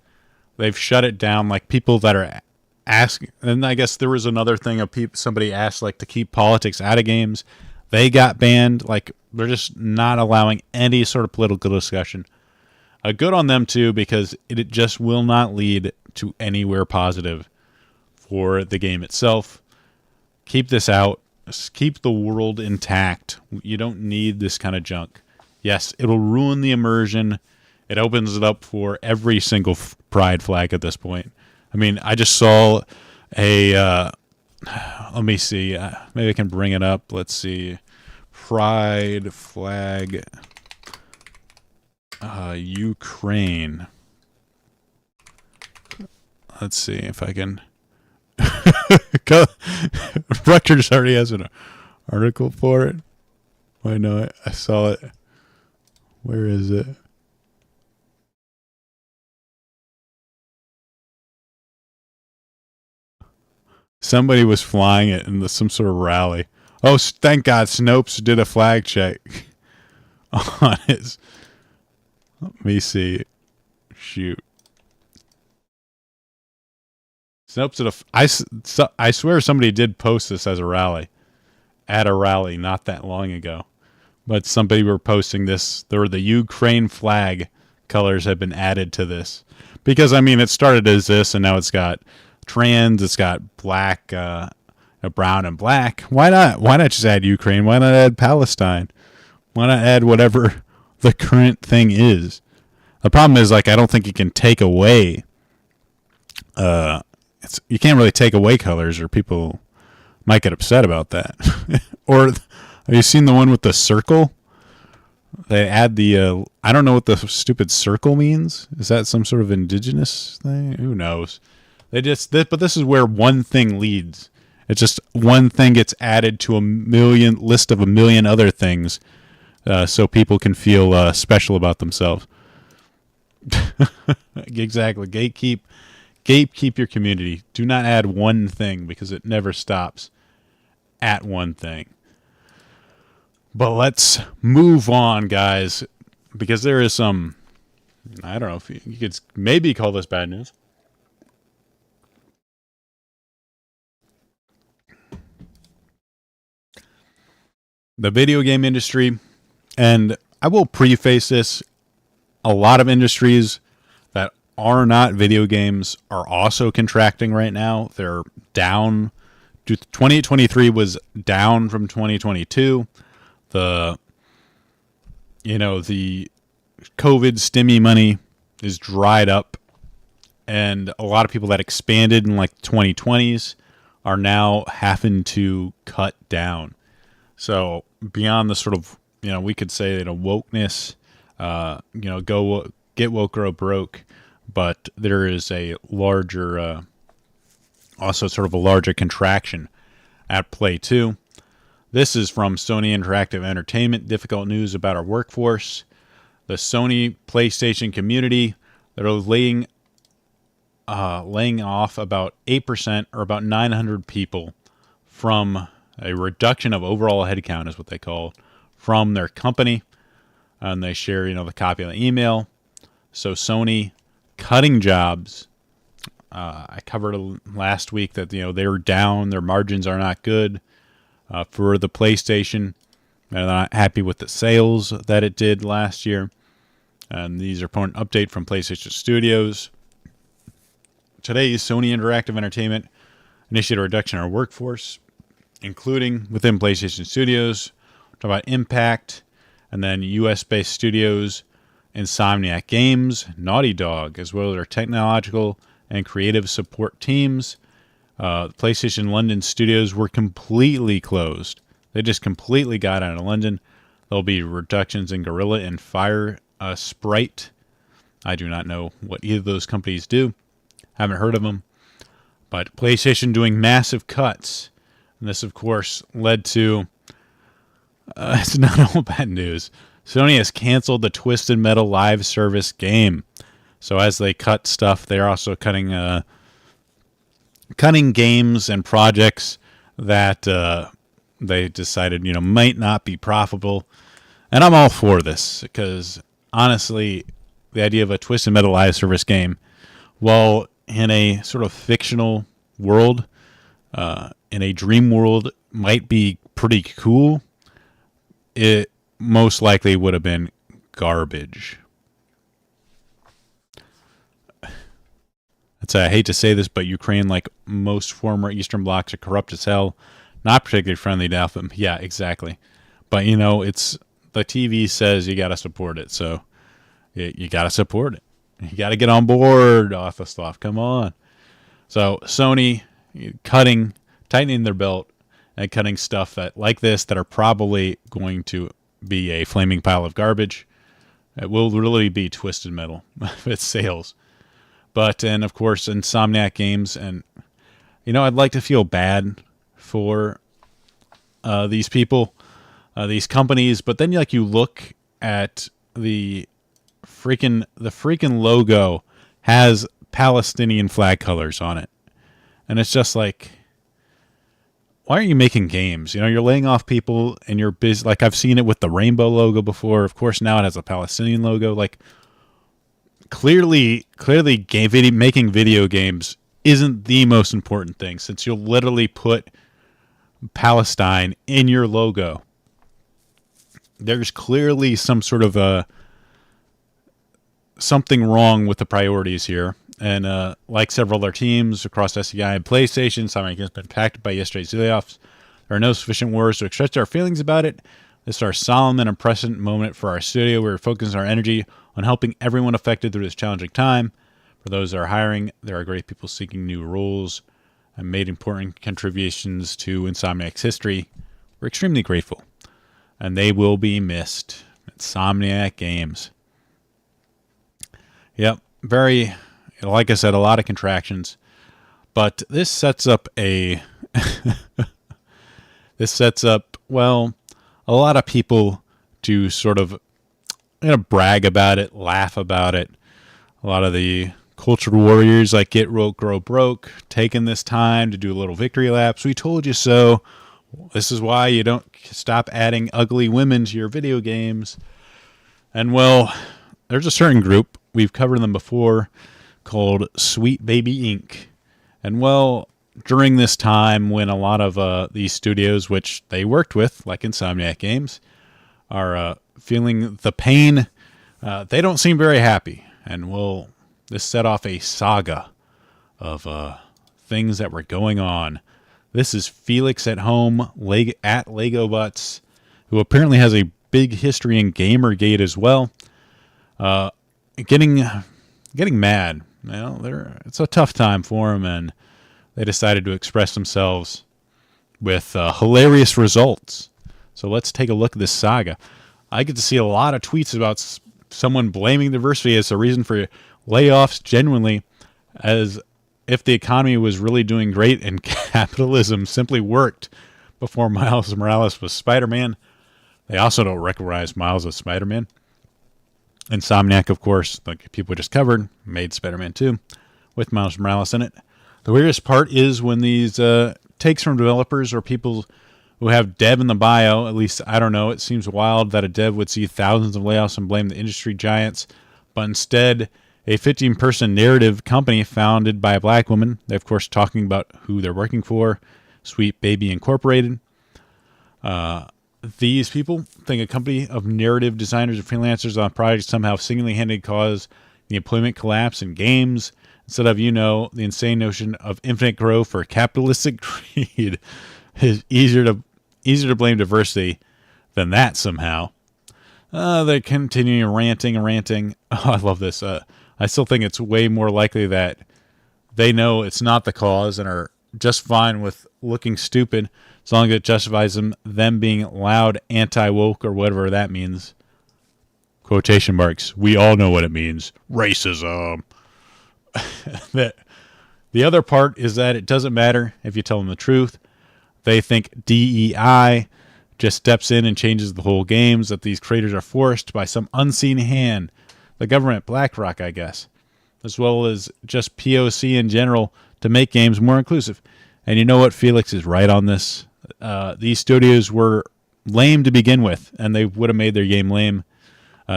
they've shut it down. Like people that are asking, and I guess there was another thing of somebody asked like to keep politics out of games. They got banned. Like they're just not allowing any sort of political discussion. Good on them too, because it just will not lead to anywhere positive for the game itself. Keep this out. Keep the world intact. You don't need this kind of junk. Yes, it'll ruin the immersion. It opens it up for every single pride flag at this point. I mean, I just saw a... let me see. Maybe I can bring it up. Let's see. Pride flag... Ukraine. Let's see if I can... Rutgers already has an article for it. Why no? I saw it. Where is it? Somebody was flying it in some sort of rally. Oh, thank God Snopes did a flag check on his... Let me see. Shoot. Snopes did I swear somebody did post this as a rally. At a rally not that long ago. But somebody were posting this. There were the Ukraine flag colors have been added to this. Because, I mean, it started as this, and now it's got trans, it's got black, brown and black. Why not? Why not just add Ukraine? Why not add Palestine? Why not add whatever the current thing is? The problem is, like, I don't think you can take away... you can't really take away colors, or people might get upset about that. Or, have you seen the one with the circle? They add the, I don't know what the stupid circle means. Is that some sort of indigenous thing? Who knows? But this is where one thing leads. It's just one thing gets added to a list of a million other things, so people can feel special about themselves. Exactly. Gatekeep your community. Do not add one thing, because it never stops at one thing. But let's move on, guys, because there is some... I don't know if you could maybe call this bad news. The video game industry, and I will preface this, a lot of industries that are not video games are also contracting right now. They're down. 2023 was down from 2022. The COVID stimmy money is dried up, and a lot of people that expanded in like 2020s are now having to cut down. So beyond the sort of, we could say wokeness, go get woke or broke, but there is a larger, also sort of a larger contraction at play too. This is from Sony Interactive Entertainment. Difficult news about our workforce. The Sony PlayStation community, they're laying off about 8%, or about 900 people, from a reduction of overall headcount, is what they call, from their company. And they share, the copy of the email. So Sony cutting jobs. I covered last week that they were down. Their margins are not good for the PlayStation. They're not happy with the sales that it did last year. And these are an update from PlayStation Studios. Today, Sony Interactive Entertainment initiated a reduction in our workforce, including within PlayStation Studios. Talk about Impact, and then US-based studios, Insomniac Games, Naughty Dog, as well as our technological and creative support teams. PlayStation London studios were completely closed. They just completely got out of London. There'll be reductions in Gorilla and Fire Sprite. I do not know what either of those companies do. Haven't heard of them. But PlayStation doing massive cuts. And this, of course, led to It's not all bad news. Sony has canceled the Twisted Metal live service game. So as they cut stuff, they're also cutting games and projects that they decided might not be profitable. And I'm all for this because honestly, the idea of a Twisted Metal live service game, while in a sort of fictional world, in a dream world, might be pretty cool. It most likely would have been garbage. I hate to say this, but Ukraine, like most former Eastern blocs, are corrupt as hell. Not particularly friendly to Alpha. Yeah, exactly. But it's the TV says you got to support it, so you got to support it. You got to get on board off the stuff. Come on. So Sony tightening their belt and cutting stuff like this that are probably going to be a flaming pile of garbage. It will really be Twisted Metal if it sales. And of course, Insomniac Games, and I'd like to feel bad for these people, these companies, but then you look at the freaking logo has Palestinian flag colors on it, and it's just like, why aren't you making games? You're laying off people, and you're busy. Like I've seen it with the rainbow logo before. Of course, now it has a Palestinian logo. Like clearly, making video games isn't the most important thing, since you'll literally put Palestine in your logo. There's clearly some sort of something wrong with the priorities here. And like several other teams across SCI and PlayStation, Insomniac has been impacted by yesterday's layoffs. There are no sufficient words to express our feelings about it. This is our solemn and unprecedented moment for our studio. We're focusing our energy on helping everyone affected through this challenging time. For those that are hiring, there are great people seeking new roles and made important contributions to Insomniac's history. We're extremely grateful, and they will be missed. Insomniac Games. Yep, very, like I said, a lot of contractions. But this sets up a a lot of people to sort of brag about it, laugh about it. A lot of the cultured warriors like Get Woke, Grow Broke, taking this time to do a little victory laps. We told you so. This is why you don't stop adding ugly women to your video games. And there's a certain group, we've covered them before, called Sweet Baby Inc. And during this time when a lot of these studios, which they worked with, like Insomniac Games, are feeling the pain, they don't seem very happy. And this set off a saga of things that were going on. This is Felix at home at Lego Butts, who apparently has a big history in Gamergate as well. Getting mad. It's a tough time for him, and they decided to express themselves with hilarious results. So let's take a look at this saga. I get to see a lot of tweets about someone blaming diversity as a reason for layoffs, genuinely, as if the economy was really doing great and capitalism simply worked before Miles Morales was Spider-Man. They also don't recognize Miles as Spider-Man. Insomniac, of course, like people just covered, made Spider-Man 2 with Miles Morales in it. The weirdest part is when these takes from developers or people who have dev in the bio. At least, I don't know, it seems wild that a dev would see thousands of layoffs and blame the industry giants, but instead a 15-person narrative company founded by a black woman. They're, of course, talking about who they're working for, Sweet Baby Incorporated. These people think a company of narrative designers and freelancers on projects somehow single-handedly caused the employment collapse in games, instead of, the insane notion of infinite growth for capitalistic greed. It's easier to blame diversity than that somehow. They're continuing ranting. Oh, I love this. I still think it's way more likely that they know it's not the cause and are just fine with looking stupid as long as it justifies them being loud, anti-woke, or whatever that means. Quotation marks. We all know what it means. Racism. The other part is that it doesn't matter if you tell them the truth. They think DEI just steps in and changes the whole games that these creators are forced by some unseen hand, the government, BlackRock, I guess, as well as just POC in general to make games more inclusive. And you know what? Felix is right on this. These studios were lame to begin with, and they would have made their game lame.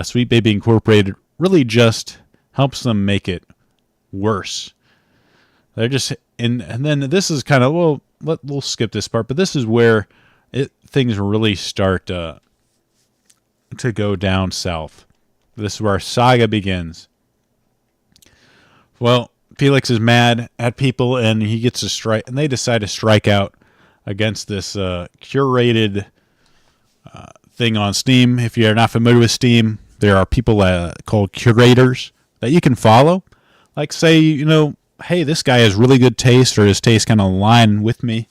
Sweet Baby Incorporated really just helps them make it worse. They're just and then this is kind of, well, we'll skip this part, but this is where things really start to go down south. This is where our saga begins. Well, Felix is mad at people, and he gets a strike, and they decide to strike out against this curated thing on Steam. If you're not familiar with Steam, there are people called curators that you can follow. Like, say, hey, this guy has really good taste, or his taste kind of align with me.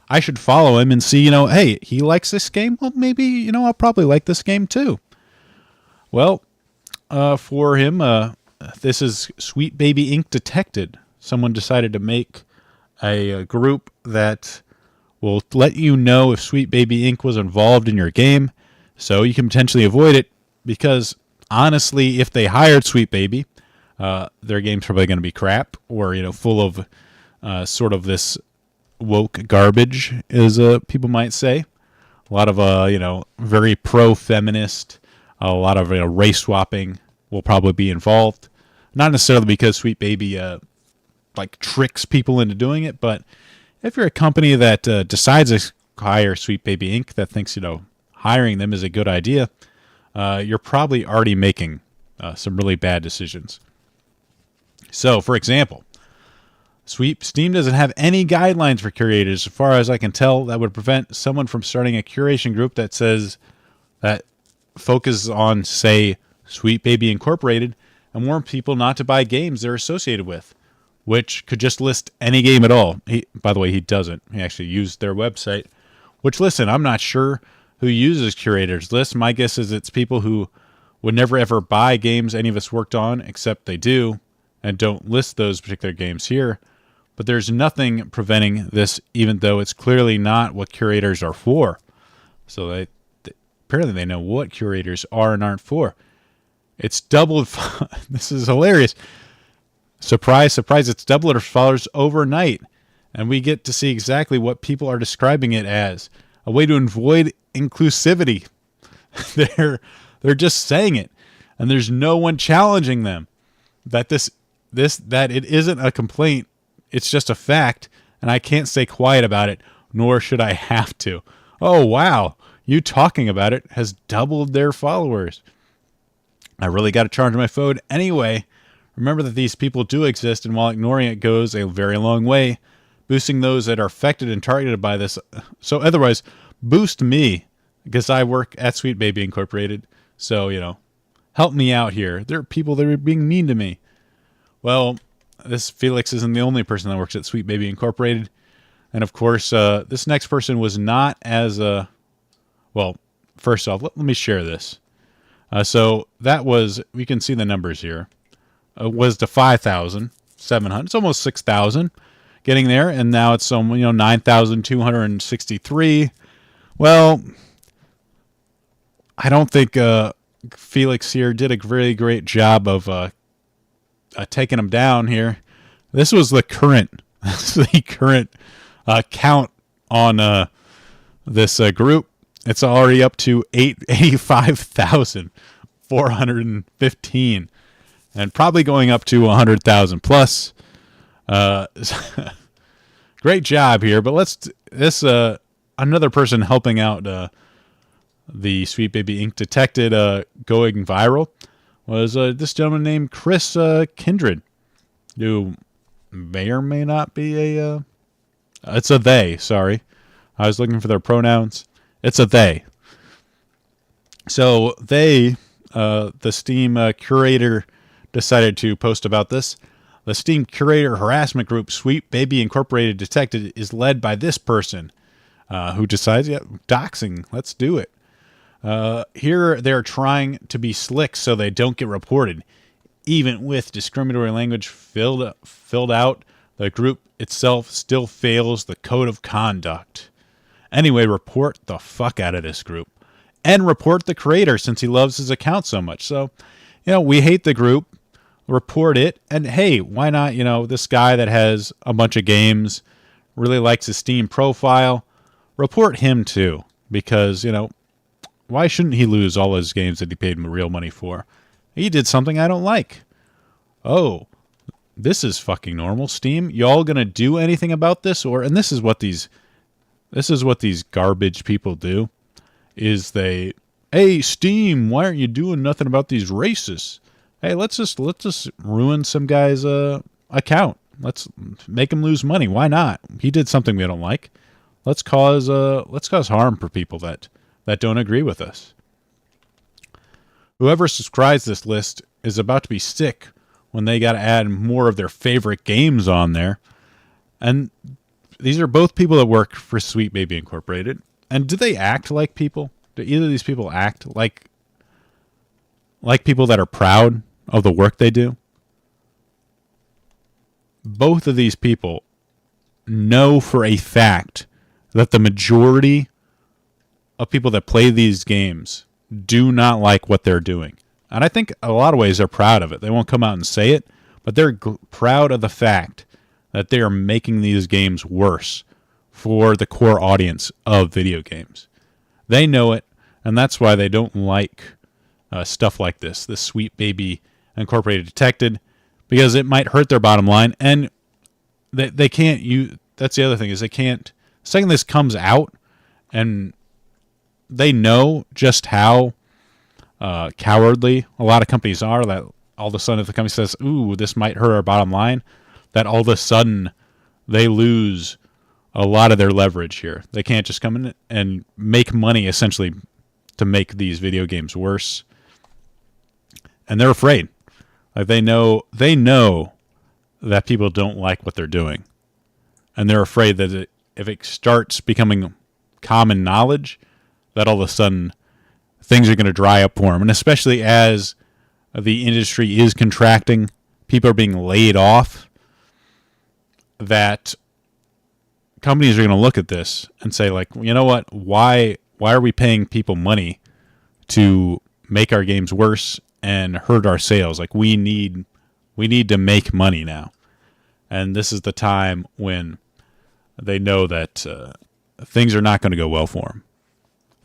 I should follow him and see, hey, he likes this game. Well, maybe, I'll probably like this game too. Well, for him, this is Sweet Baby Inc. Detected. Someone decided to make a group that will let you know if Sweet Baby Inc. was involved in your game, so you can potentially avoid it, because honestly, if they hired Sweet Baby, their game's probably going to be crap, or full of sort of this woke garbage, as people might say. A lot of very pro-feminist, a lot of race swapping will probably be involved. Not necessarily because Sweet Baby tricks people into doing it, but if you're a company that decides to hire Sweet Baby Inc., that thinks hiring them is a good idea, you're probably already making some really bad decisions. So, for example, Steam doesn't have any guidelines for curators, as far as I can tell, that would prevent someone from starting a curation group that says that focuses on, say, Sweet Baby Incorporated, and warn people not to buy games they're associated with, which could just list any game at all. By the way, he doesn't. He actually used their website, which, listen, I'm not sure who uses curators lists. My guess is it's people who would never ever buy games any of us worked on, except they do, and don't list those particular games here. But there's nothing preventing this, even though it's clearly not what curators are for. So apparently they know what curators are and aren't for. It's doubled. This is hilarious. Surprise, surprise, it's doubled our followers overnight. And we get to see exactly what people are describing it as. A way to avoid inclusivity. They're just saying it. And there's no one challenging them. That that it isn't a complaint. It's just a fact. And I can't stay quiet about it, nor should I have to. Oh, wow. You talking about it has doubled their followers. I really got to charge my phone anyway. Remember that these people do exist, and while ignoring it goes a very long way, boosting those that are affected and targeted by this. So otherwise, boost me, because I work at Sweet Baby Incorporated. So, help me out here. There are people that are being mean to me. Well, this Felix isn't the only person that works at Sweet Baby Incorporated. And of course, this next person was not as, well, first off, let me share this. So that was, we can see the numbers here. Was to 5,700. It's almost 6,000 getting there. And now it's 9,263. Well, I don't think Felix here did a very great job of taking them down here. This was the current, count on this group. It's already up to 85,415. And probably going up to 100,000 plus. Great job here, but another person helping out the Sweet Baby Inc. Detected going viral was this gentleman named Chris Kindred, who may or may not be it's a they, sorry. I was looking for their pronouns. It's a they. So they, the Steam curator, decided to post about this. The Steam curator harassment group Sweet Baby Incorporated Detected is led by this person who decides, doxing, let's do it. Here they're trying to be slick so they don't get reported. Even with discriminatory language filled out, the group itself still fails the code of conduct. Anyway, report the fuck out of this group. And report the creator since he loves his account so much. So, we hate the group. Report it. And hey, why not, this guy that has a bunch of games, really likes his Steam profile, report him too. Because, why shouldn't he lose all his games that he paid real money for? He did something I don't like. Oh, this is fucking normal. Steam, y'all gonna do anything about this? And this is what these garbage people do, is hey, Steam, why aren't you doing nothing about these racists? Hey, let's just ruin some guy's account. Let's make him lose money. Why not? He did something we don't like. Let's cause harm for people that don't agree with us. Whoever subscribes this list is about to be sick when they got to add more of their favorite games on there. And these are both people that work for Sweet Baby Incorporated. And do they act like people? Do either of these people act like people that are proud of the work they do? Both of these people know for a fact that the majority of people that play these games do not like what they're doing. And I think a lot of ways they're proud of it. They won't come out and say it, but they're proud of the fact that they are making these games worse for the core audience of video games. They know it, and that's why they don't like stuff like this Sweet Baby Incorporated Detected, because it might hurt their bottom line, and they can't use. That's the other thing, is they can't. The second this comes out, and they know just how cowardly a lot of companies are, that all of a sudden if the company says, ooh, this might hurt our bottom line, that all of a sudden they lose a lot of their leverage here. They can't just come in and make money essentially to make these video games worse. And they're afraid. Like they know that people don't like what they're doing. And they're afraid that if it starts becoming common knowledge, that all of a sudden things are going to dry up for them. And especially as the industry is contracting, people are being laid off, that companies are going to look at this and say, like, you know what, why are we paying people money to make our games worse and hurt our sales? Like, we need to make money now. And this is the time when they know that things are not going to go well for them.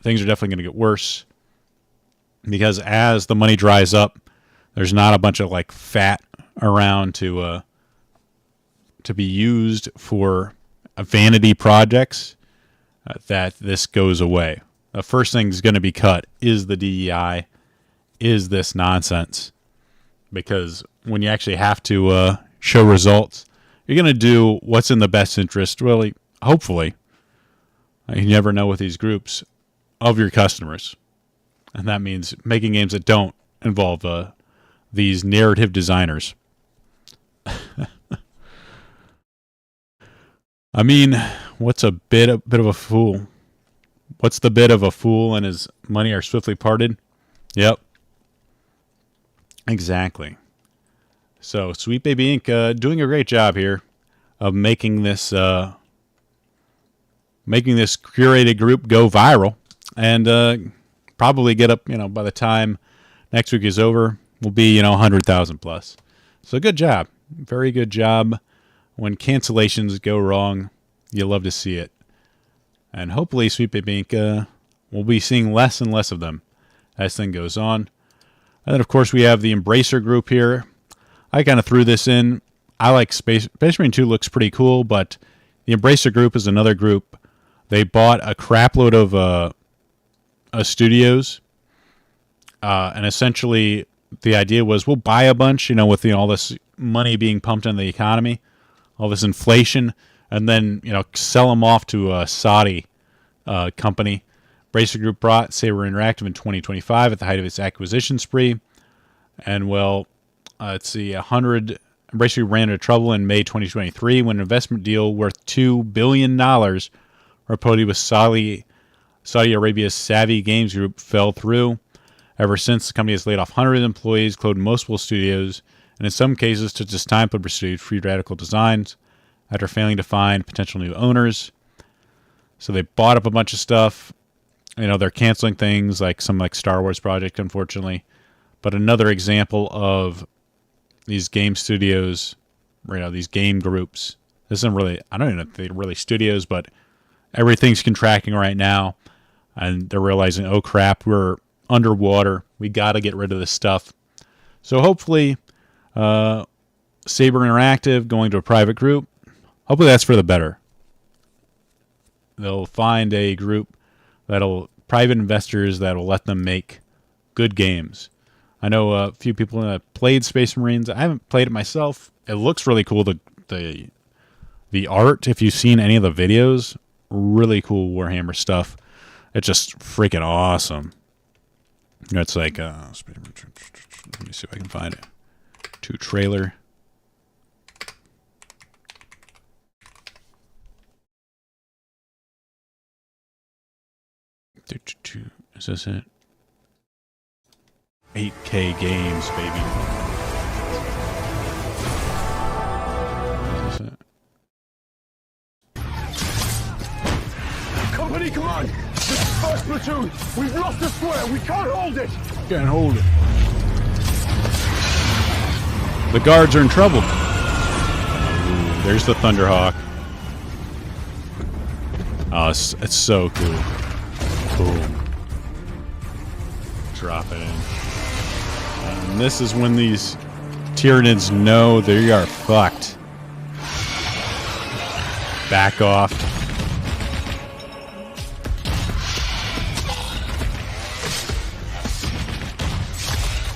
Things are definitely going to get worse, because as the money dries up, there's not a bunch of like fat around to be used for vanity projects, that this goes away. The first thing is going to be cut is the DEI, is this nonsense. Because when you actually have to show results, you're going to do what's in the best interest, really, hopefully. You never know with these groups, of your customers. And that means making games that don't involve these narrative designers. I mean, what's a bit of a fool? What's the bit of a fool and his money are swiftly parted? Yep. Exactly. So, Sweet Baby Inc. Doing a great job here of making this curated group go viral, and probably get up, by the time next week is over, will be, 100,000 plus. So good job. Very good job. When cancellations go wrong, you love to see it. And hopefully Sweet Baby Inc. We'll be seeing less and less of them as thing goes on. And then, of course, we have the Embracer group here. I kind of threw this in. I like Space Marine 2 looks pretty cool, but the Embracer group is another group. They bought a crapload of studios, and essentially the idea was, we'll buy a bunch, with all this money being pumped into the economy, all this inflation, and then sell them off to a Saudi company. Embracer Group brought Saber Interactive in 2025 at the height of its acquisition spree, and let's see, Embracer Group ran into trouble in May 2023 when an investment deal worth $2 billion reported with Saudi Arabia's Savvy Games Group fell through. Ever since, the company has laid off hundreds of employees, closed multiple studios, and in some cases took its time to pursue free radical designs after failing to find potential new owners. So they bought up a bunch of stuff. You know, they're canceling things like some like Star Wars project, unfortunately. But another example of these game studios, you know, these game groups. This isn't really, I don't even know if they're really studios, but everything's contracting right now. And they're realizing, oh crap, we're underwater. We got to get rid of this stuff. So hopefully, Saber Interactive going to a private group, hopefully that's for the better. They'll find a group private investors that'll let them make good games. I know a few people that have played Space Marines. I haven't played it myself. It looks really cool. The art, if you've seen any of the videos, really cool Warhammer stuff. It's just freaking awesome. You know, it's like, let me see if I can find it. 2 trailer. Is this it? 8K games, baby. Is this it? Company command! This is first platoon! We've lost the square! We can't hold it! Can't hold it. The guards are in trouble. Ooh, there's the Thunderhawk. Oh, it's so cool. Boom. Drop it in. And this is when these Tyranids know they are fucked. Back off.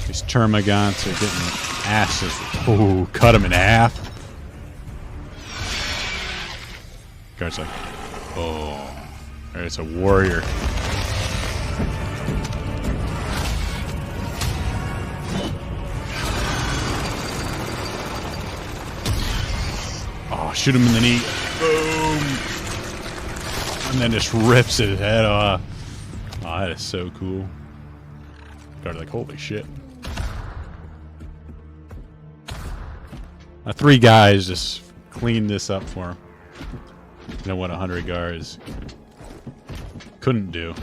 These Termagants are getting asses. Ooh, cut them in half. Guard's like, oh, there's a warrior. Oh, shoot him in the knee. Boom. And then just rips his head off. Oh, that is so cool. Guard's like, holy shit. 3 guys just cleaned this up for him. You know what 100 guards couldn't do.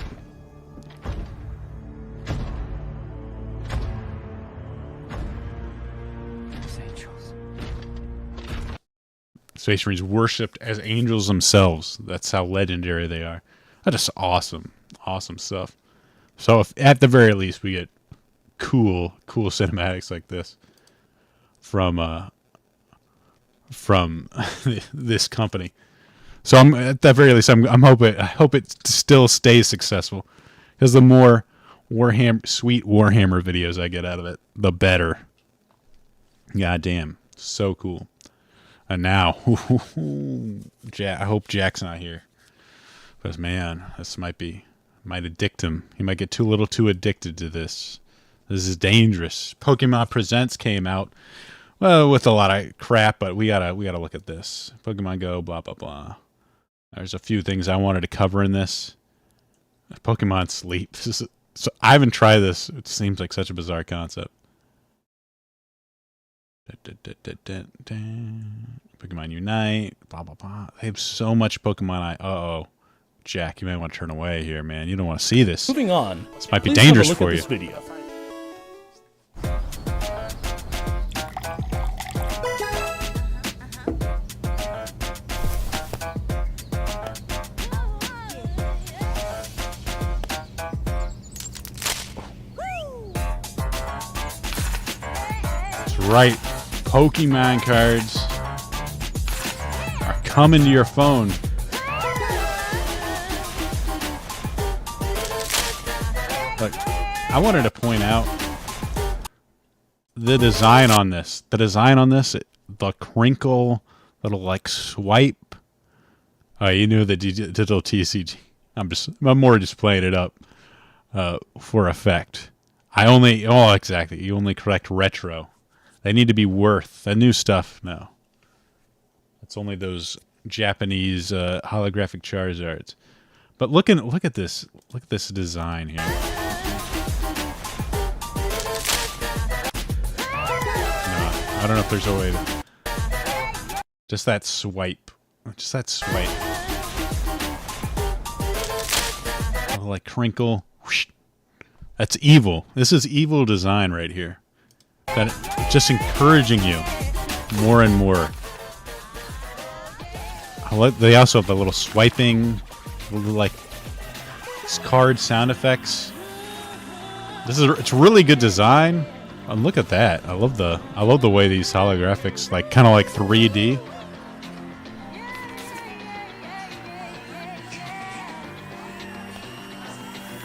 Space Marines worshipped as angels themselves. That's how legendary they are. That's just awesome. Awesome stuff. So if at the very least we get cool cinematics like this from this company. So I'm at the very least I hope it still stays successful, because the more sweet Warhammer videos I get out of it, the better. God damn, so cool. And now, I hope Jack's not here, because man, this might addict him. He might get too addicted to this. This is dangerous. Pokemon Presents came out, well, with a lot of crap, but we gotta look at this. Pokemon Go, blah blah blah. There's a few things I wanted to cover in this. Pokemon Sleep. So I haven't tried this. It seems like such a bizarre concept. Pokemon Unite. Blah blah blah. They have so much Pokemon. Uh-oh. Jack, you might want to turn away here, man. You don't want to see this. Moving on. This might be dangerous for you. This video. That's right. Pokemon cards are coming to your phone. Look, I wanted to point out the design on this. The crinkle, little like swipe. Oh, you knew the digital TCG. I'm more just playing it up for effect. Exactly. You only collect retro. They need to be worth the new stuff. No, it's only those Japanese holographic Charizards. But look at this. Look at this design here. No, I don't know if there's a way to... Just that swipe. like crinkle. Whoosh. That's evil. This is evil design right here. That just encouraging you more and more. They also have the little swiping, like card sound effects. It's really good design. And look at that. I love the way these holographics, like kind of like 3D.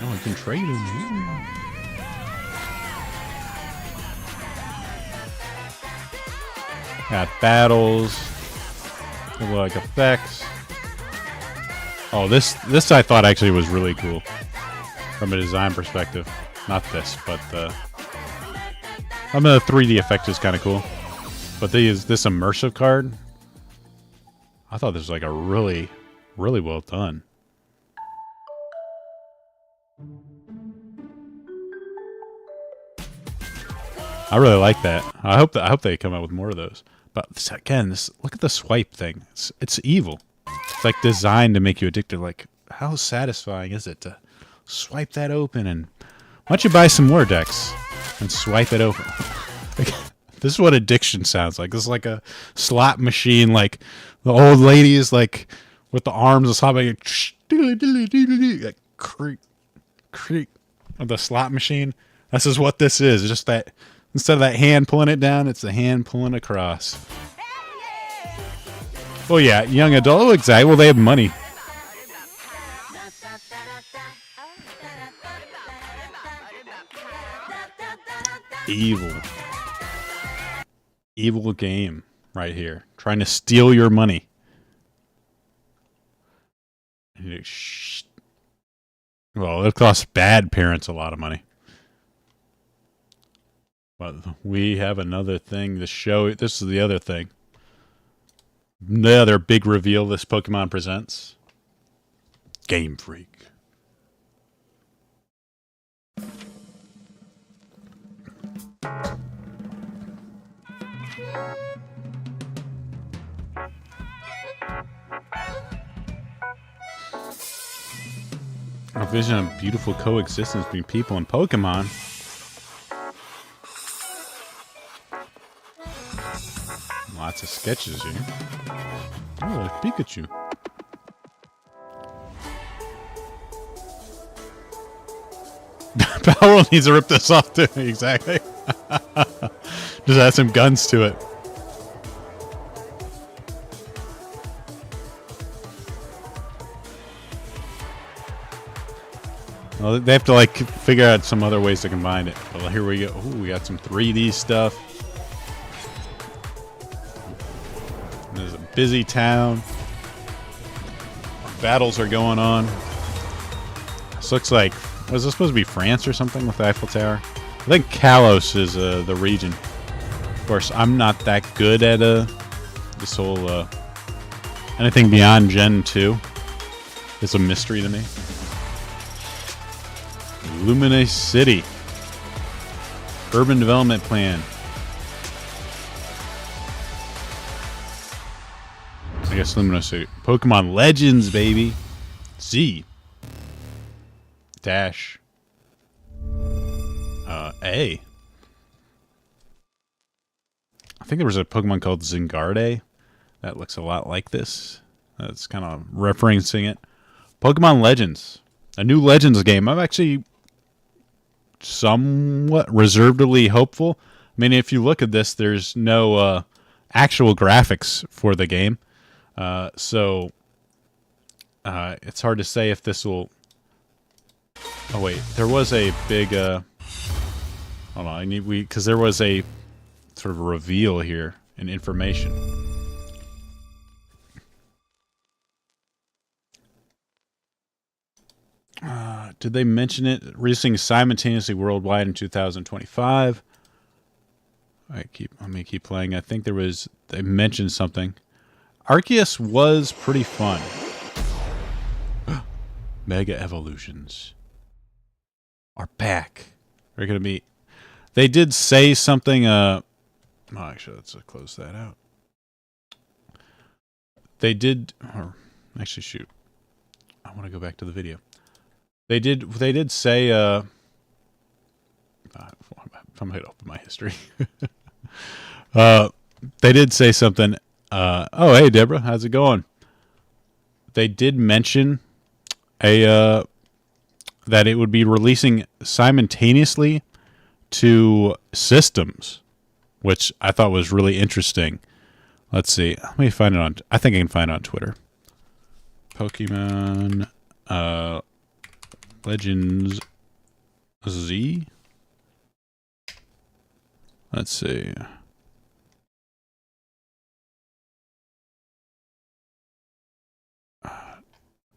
Oh, I can trade them. Got battles. Like effects. Oh, this I thought actually was really cool from a design perspective. Not this, but the 3D effect is kind of cool. But this immersive card, I thought this was like a really, really well done. I really like that. I hope they come out with more of those. But again, look at the swipe thing. It's evil. It's like designed to make you addicted. Like, how satisfying is it to swipe that open? And why don't you buy some more decks and swipe it open? Like, this is what addiction sounds like. This is like a slot machine. Like the old lady is like with the arms of slopping, like creak, creak of the slot machine. This is what this is. It's just that. Instead of that hand pulling it down, it's the hand pulling across. Oh yeah, young adult. Oh, exactly. Well, they have money. Evil. Evil game right here. Trying to steal your money. Well, it costs bad parents a lot of money. But we have another thing to show. This is the other thing. The other big reveal this Pokemon presents. Game Freak. A vision of beautiful coexistence between people and Pokemon. Lots of sketches here. Oh, Pikachu. Power needs to rip this off too. Exactly. Just add some guns to it. Well, they have to like figure out some other ways to combine it. Well, here we go. Ooh, we got some 3D stuff. There's a busy town. Battles are going on. This looks like, was this supposed to be France or something with the Eiffel Tower? I think Kalos is the region. Of course, I'm not that good at this whole anything beyond Gen 2. It's a mystery to me. Luminous City. Urban Development Plan. I guess Luminous City. Pokemon Legends, baby. Z. Dash. A. I think there was a Pokemon called Zingarde that looks a lot like this. That's kind of referencing it. Pokemon Legends. A new Legends game. I'm actually somewhat reservedly hopeful. I mean, if you look at this, there's no actual graphics for the game. So it's hard to say if this will... Oh, wait. There was a big... Hold on. Because there was a sort of reveal here in information. Did they mention it? Releasing simultaneously worldwide in 2025. Let me keep playing. I think they mentioned something. Arceus was pretty fun. Mega Evolutions are back. They're going to be... They did say something... Oh, actually, let's close that out. They did... Or, actually, shoot. I want to go back to the video. They did say I'm going to open my history. They did say something. Oh, hey, Deborah, how's it going? They did mention that it would be releasing simultaneously to systems, which I thought was really interesting. Let's see. Let me find it on. I think I can find it on Twitter. Pokemon Legends Z. Let's see.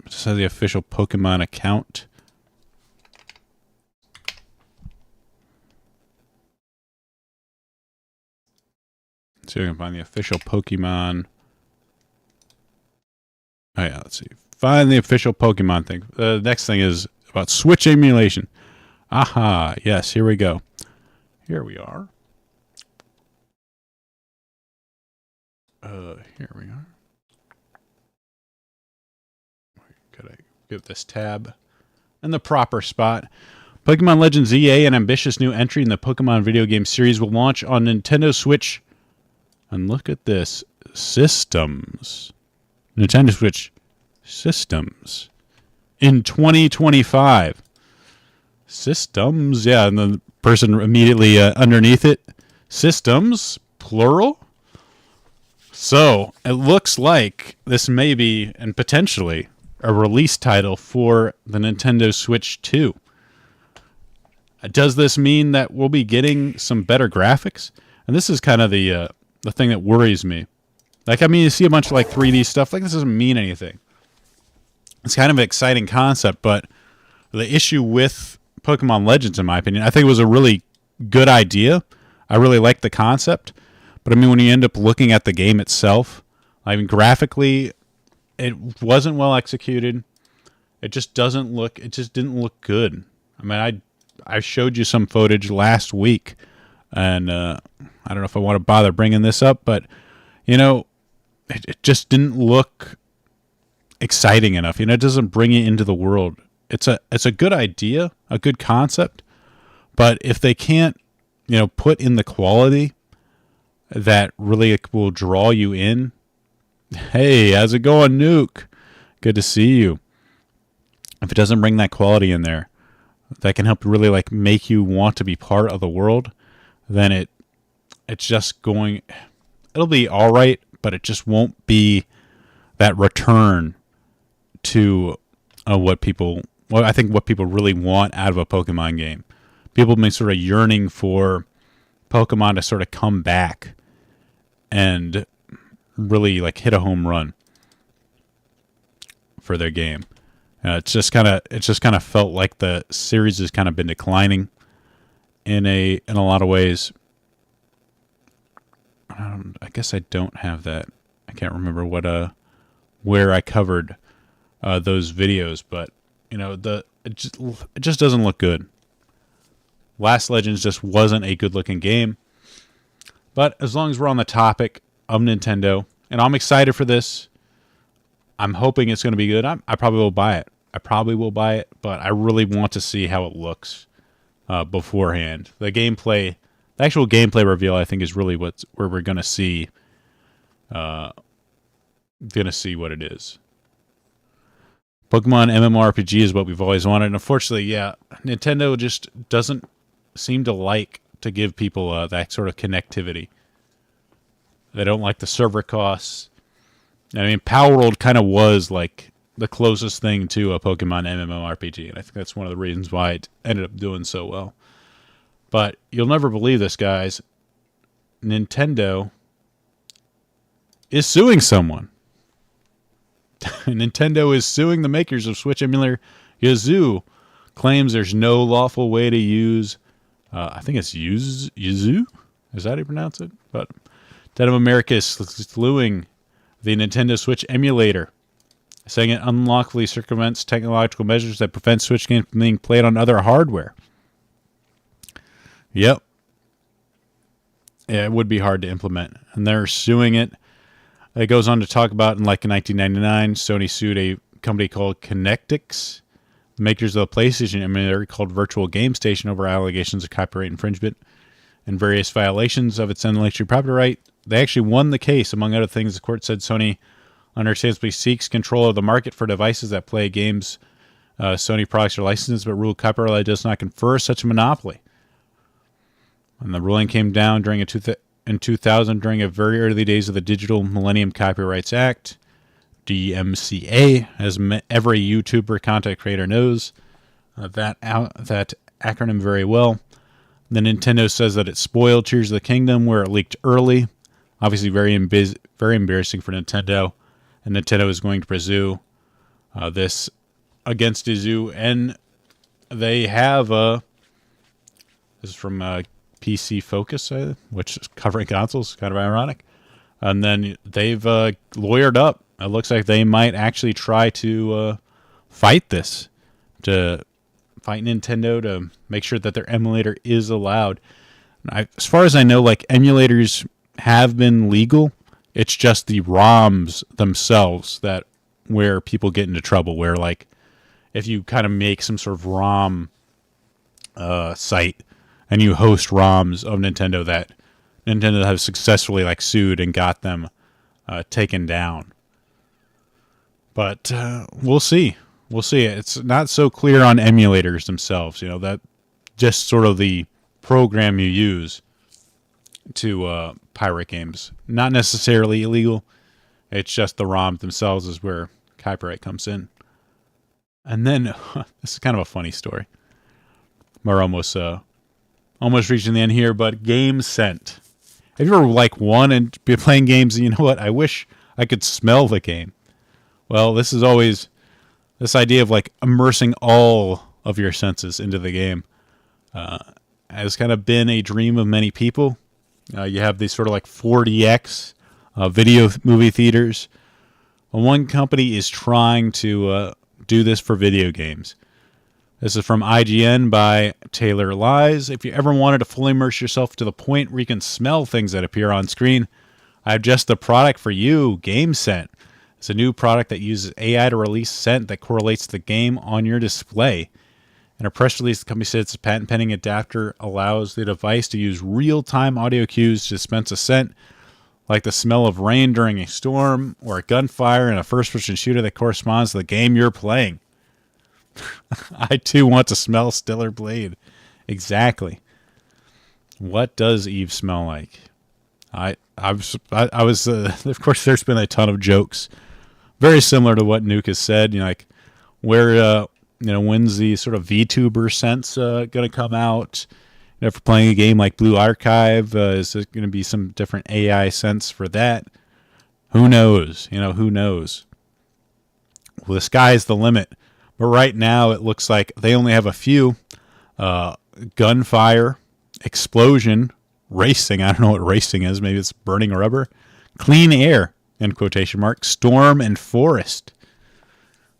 This has the official Pokemon account. Let's see if I can find the official Pokemon. Oh yeah, let's see. Find the official Pokemon thing. The next thing is about Switch emulation. Aha, yes, here we go. Here we are. Here we are. Gotta give this tab in the proper spot. Pokemon Legends EA, an ambitious new entry in the Pokemon video game series, will launch on Nintendo Switch. And look at this. Systems. Nintendo Switch systems. In 2025. Systems. Yeah, and the person immediately underneath it. Systems. Plural. So, it looks like this may be, and potentially, a release title for the Nintendo Switch 2. Does this mean that we'll be getting some better graphics? And this is kind of the thing that worries me. Like, I mean, you see a bunch of, like, 3D stuff. Like, this doesn't mean anything. It's kind of an exciting concept, but the issue with Pokemon Legends, in my opinion, I think it was a really good idea. I really like the concept. But, I mean, when you end up looking at the game itself, I mean, graphically, it wasn't well executed. It just didn't look good. I mean, I showed you some footage last week, and I don't know if I want to bother bringing this up, but, you know, it just didn't look exciting enough. You know, it doesn't bring you into the world. It's a good idea, a good concept, but if they can't, you know, put in the quality that really will draw you in. Hey, how's it going, Nuke? Good to see you. If it doesn't bring that quality in there, that can help really like make you want to be part of the world, then it's just going. It'll be all right, but it just won't be that return to what I think what people really want out of a Pokemon game. People have been sort of yearning for Pokemon to sort of come back and really like hit a home run for their game. It's just kind of felt like the series has kind of been declining in a lot of ways. I guess I don't have that. I can't remember where I covered those videos, but you know, it just doesn't look good. Last Legends just wasn't a good looking game. But as long as we're on the topic of Nintendo, and I'm excited for this, I'm hoping it's going to be good. I probably will buy it. But I really want to see how it looks beforehand. The actual gameplay reveal, I think, is really where we're going to see. What it is. Pokemon MMORPG is what we've always wanted, and unfortunately, yeah, Nintendo just doesn't seem to like to give people that sort of connectivity. They don't like the server costs. I mean, Power World kind of was like the closest thing to a Pokemon MMORPG, and I think that's one of the reasons why it ended up doing so well. But you'll never believe this, guys. Nintendo is suing someone. Nintendo is suing the makers of Switch emulator. Yazoo claims there's no lawful way to use. I think it's Yazoo. Is that how you pronounce it? But Dead of America is suing the Nintendo Switch emulator, saying it unlawfully circumvents technological measures that prevent Switch games from being played on other hardware. Yep. Yeah, it would be hard to implement. And they're suing it. It goes on to talk about in 1999, Sony sued a company called Connectix the makers of the PlayStation emulator called Virtual Game Station over allegations of copyright infringement and various violations of its intellectual property right. They actually won the case. Among other things, the court said Sony understandably seeks control of the market for devices that play games Sony products are licensed, but ruled copyright does not confer such a monopoly. And the ruling came down in 2000 during a very early days of the Digital Millennium Copyrights Act, DMCA, as every YouTuber content creator knows that acronym very well. The Nintendo says that it spoiled Tears of the Kingdom, where it leaked early. Obviously, very embarrassing for Nintendo, and Nintendo is going to pursue this against Izu, and they have this is from PC Focus, which is covering consoles, kind of ironic. And then they've lawyered up. It looks like they might actually try to fight Nintendo to make sure that their emulator is allowed. As far as I know, like, emulators have been legal. It's just the ROMs themselves where people get into trouble. Where, like, if you kind of make some sort of ROM site and you host ROMs of Nintendo that Nintendo has successfully sued and got them taken down. But we'll see. We'll see. It's not so clear on emulators themselves. That just sort of the program you use to pirate games. Not necessarily illegal. It's just the ROMs themselves is where copyright comes in. And then, this is kind of a funny story. We're almost reaching the end here, but Game Scent. Have you ever won and be playing games and you know what? I wish I could smell the game. Well, this is always this idea of immersing all of your senses into the game. Has kind of been a dream of many people. You have these sort of 4DX video movie theaters. One company is trying to do this for video games. This is from IGN by Taylor Lies. If you ever wanted to fully immerse yourself to the point where you can smell things that appear on screen, I have just the product for you, Game Scent. It's a new product that uses AI to release scent that correlates to the game on your display. In a press release, the company said its patent-pending adapter allows the device to use real-time audio cues to dispense a scent, like the smell of rain during a storm or a gunfire in a first-person shooter that corresponds to the game you're playing. I too want to smell Stellar Blade. Exactly. What does Eve smell like? I was of course there's been a ton of jokes very similar to what Nuke has said, where when's the sort of VTuber sense going to come out? For playing a game like Blue Archive, is there going to be some different AI sense for that? Who knows? Who knows? Well, the sky's the limit. But right now, it looks like they only have a few. Gunfire, explosion, racing. I don't know what racing is. Maybe it's burning rubber. Clean air, in quotation marks. Storm and forest.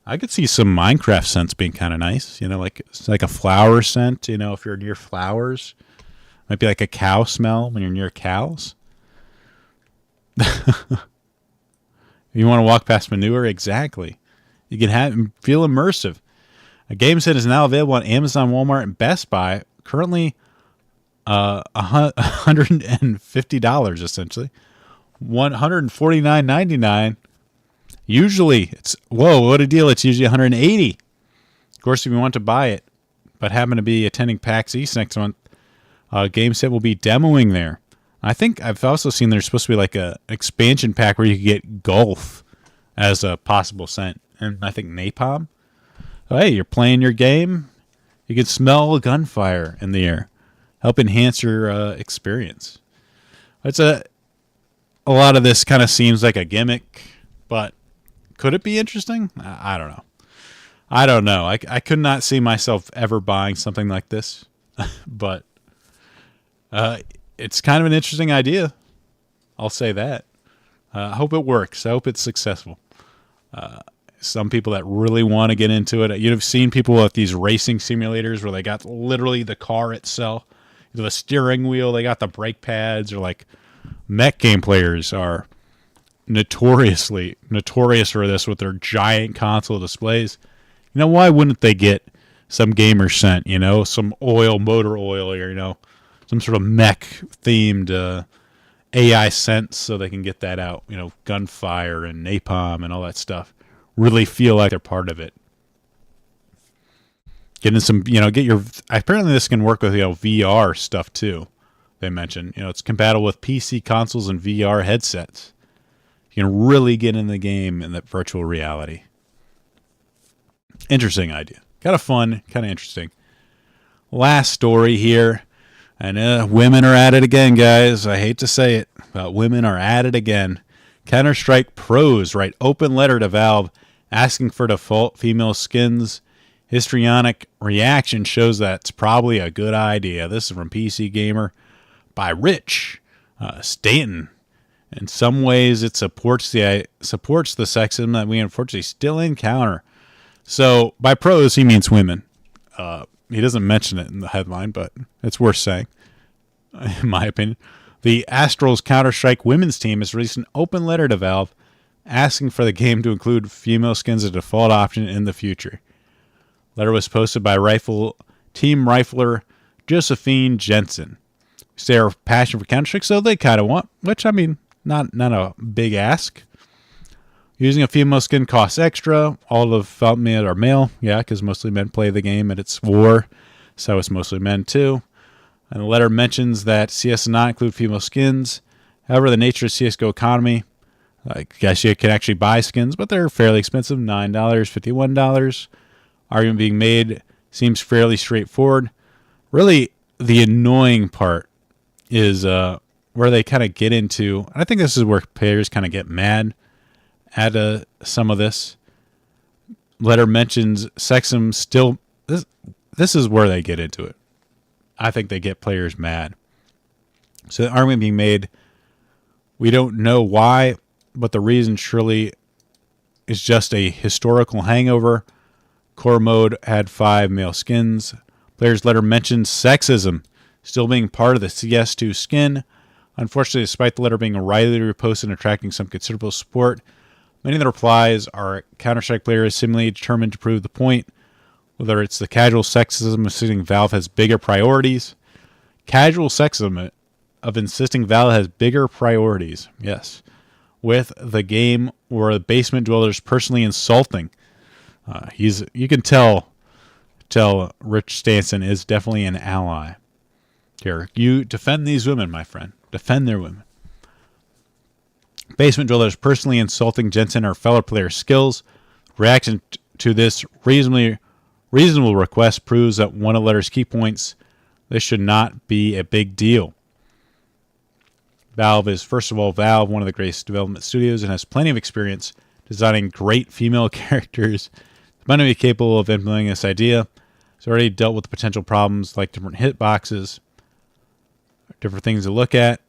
I could see some Minecraft scents being kind of nice. It's like a flower scent. If you're near flowers. Might be like a cow smell when you're near cows. You want to walk past manure? Exactly. You can feel immersive. A Game Set is now available on Amazon, Walmart, and Best Buy. Currently, $150 essentially, $149.99. Usually, it's what a deal! It's usually $180. Of course, if you want to buy it, but happen to be attending PAX East next month, Game Set will be demoing there. I think I've also seen there's supposed to be an expansion pack where you could get golf as a possible scent. And I think napalm. Oh, hey, you're playing your game. You can smell gunfire in the air. Help enhance your experience. It's a lot of this kind of seems like a gimmick, but could it be interesting? I don't know. I could not see myself ever buying something like this, but it's kind of an interesting idea. I'll say that. I hope it works. I hope it's successful. Some people that really want to get into it. You've seen people with these racing simulators where they got literally the car itself, the steering wheel, they got the brake pads, or mech game players are notorious for this with their giant console displays. You know, why wouldn't they get some gamer scent, you know, some oil, motor oil, or, you know, some sort of mech-themed AI scent so they can get that out, you know, gunfire and napalm and all that stuff. Really feel like they're part of it. Getting some, you know, apparently this can work with, you know, VR stuff too. They mentioned, you know, it's compatible with PC consoles and VR headsets. You can really get in the game in that virtual reality. Interesting idea. Kind of fun, kind of interesting. Last story here. And women are at it again, guys. I hate to say it, but women are at it again. Counter-Strike pros write open letter to Valve asking for default female skins. Histrionic reaction shows that's probably a good idea. This is from PC Gamer by Rich Stanton. In some ways, it supports the sexism that we unfortunately still encounter. So by pros, he means women. He doesn't mention it in the headline, but it's worth saying, in my opinion. The Astral's Counter-Strike women's team has released an open letter to Valve asking for the game to include female skins as a default option in the future. The letter was posted by team rifler Josephine Jensen. They are passionate for Counter-Strike, so they kind of want, which, I mean, not a big ask. Using a female skin costs extra. All of female are male. Yeah, because mostly men play the game and it's war. So it's mostly men too. And the letter mentions that CS does not include female skins. However, the nature of CSGO economy, I guess you can actually buy skins, but they're fairly expensive. $9, $51. Argument being made seems fairly straightforward. Really, the annoying part is where they kind of get into, and I think this is where players kind of get mad at some of this. Letter mentions sexism still. This is where they get into it. I think they get players mad. So the argument being made, we don't know why, but the reason surely is just a historical hangover. Core mode had 5 male skins. Players' letter mentions sexism still being part of the CS2 skin. Unfortunately, despite the letter being widely reposted and attracting some considerable support, many of the replies are Counter-Strike players similarly determined to prove the point, whether it's the casual sexism of insisting Valve has bigger priorities. Casual sexism of insisting Valve has bigger priorities, yes, with the game or the basement dwellers personally insulting. You can tell Rich Stanton is definitely an ally. Here, you defend these women, my friend. Defend their women. Basement dwellers personally insulting Jensen or fellow players' skills. Reaction to this reasonable request proves that one of the letter's key points, this should not be a big deal. Valve is, first of all, one of the greatest development studios and has plenty of experience designing great female characters. It's going to be capable of implementing this idea. It's already dealt with potential problems like different hitboxes, different things to look at.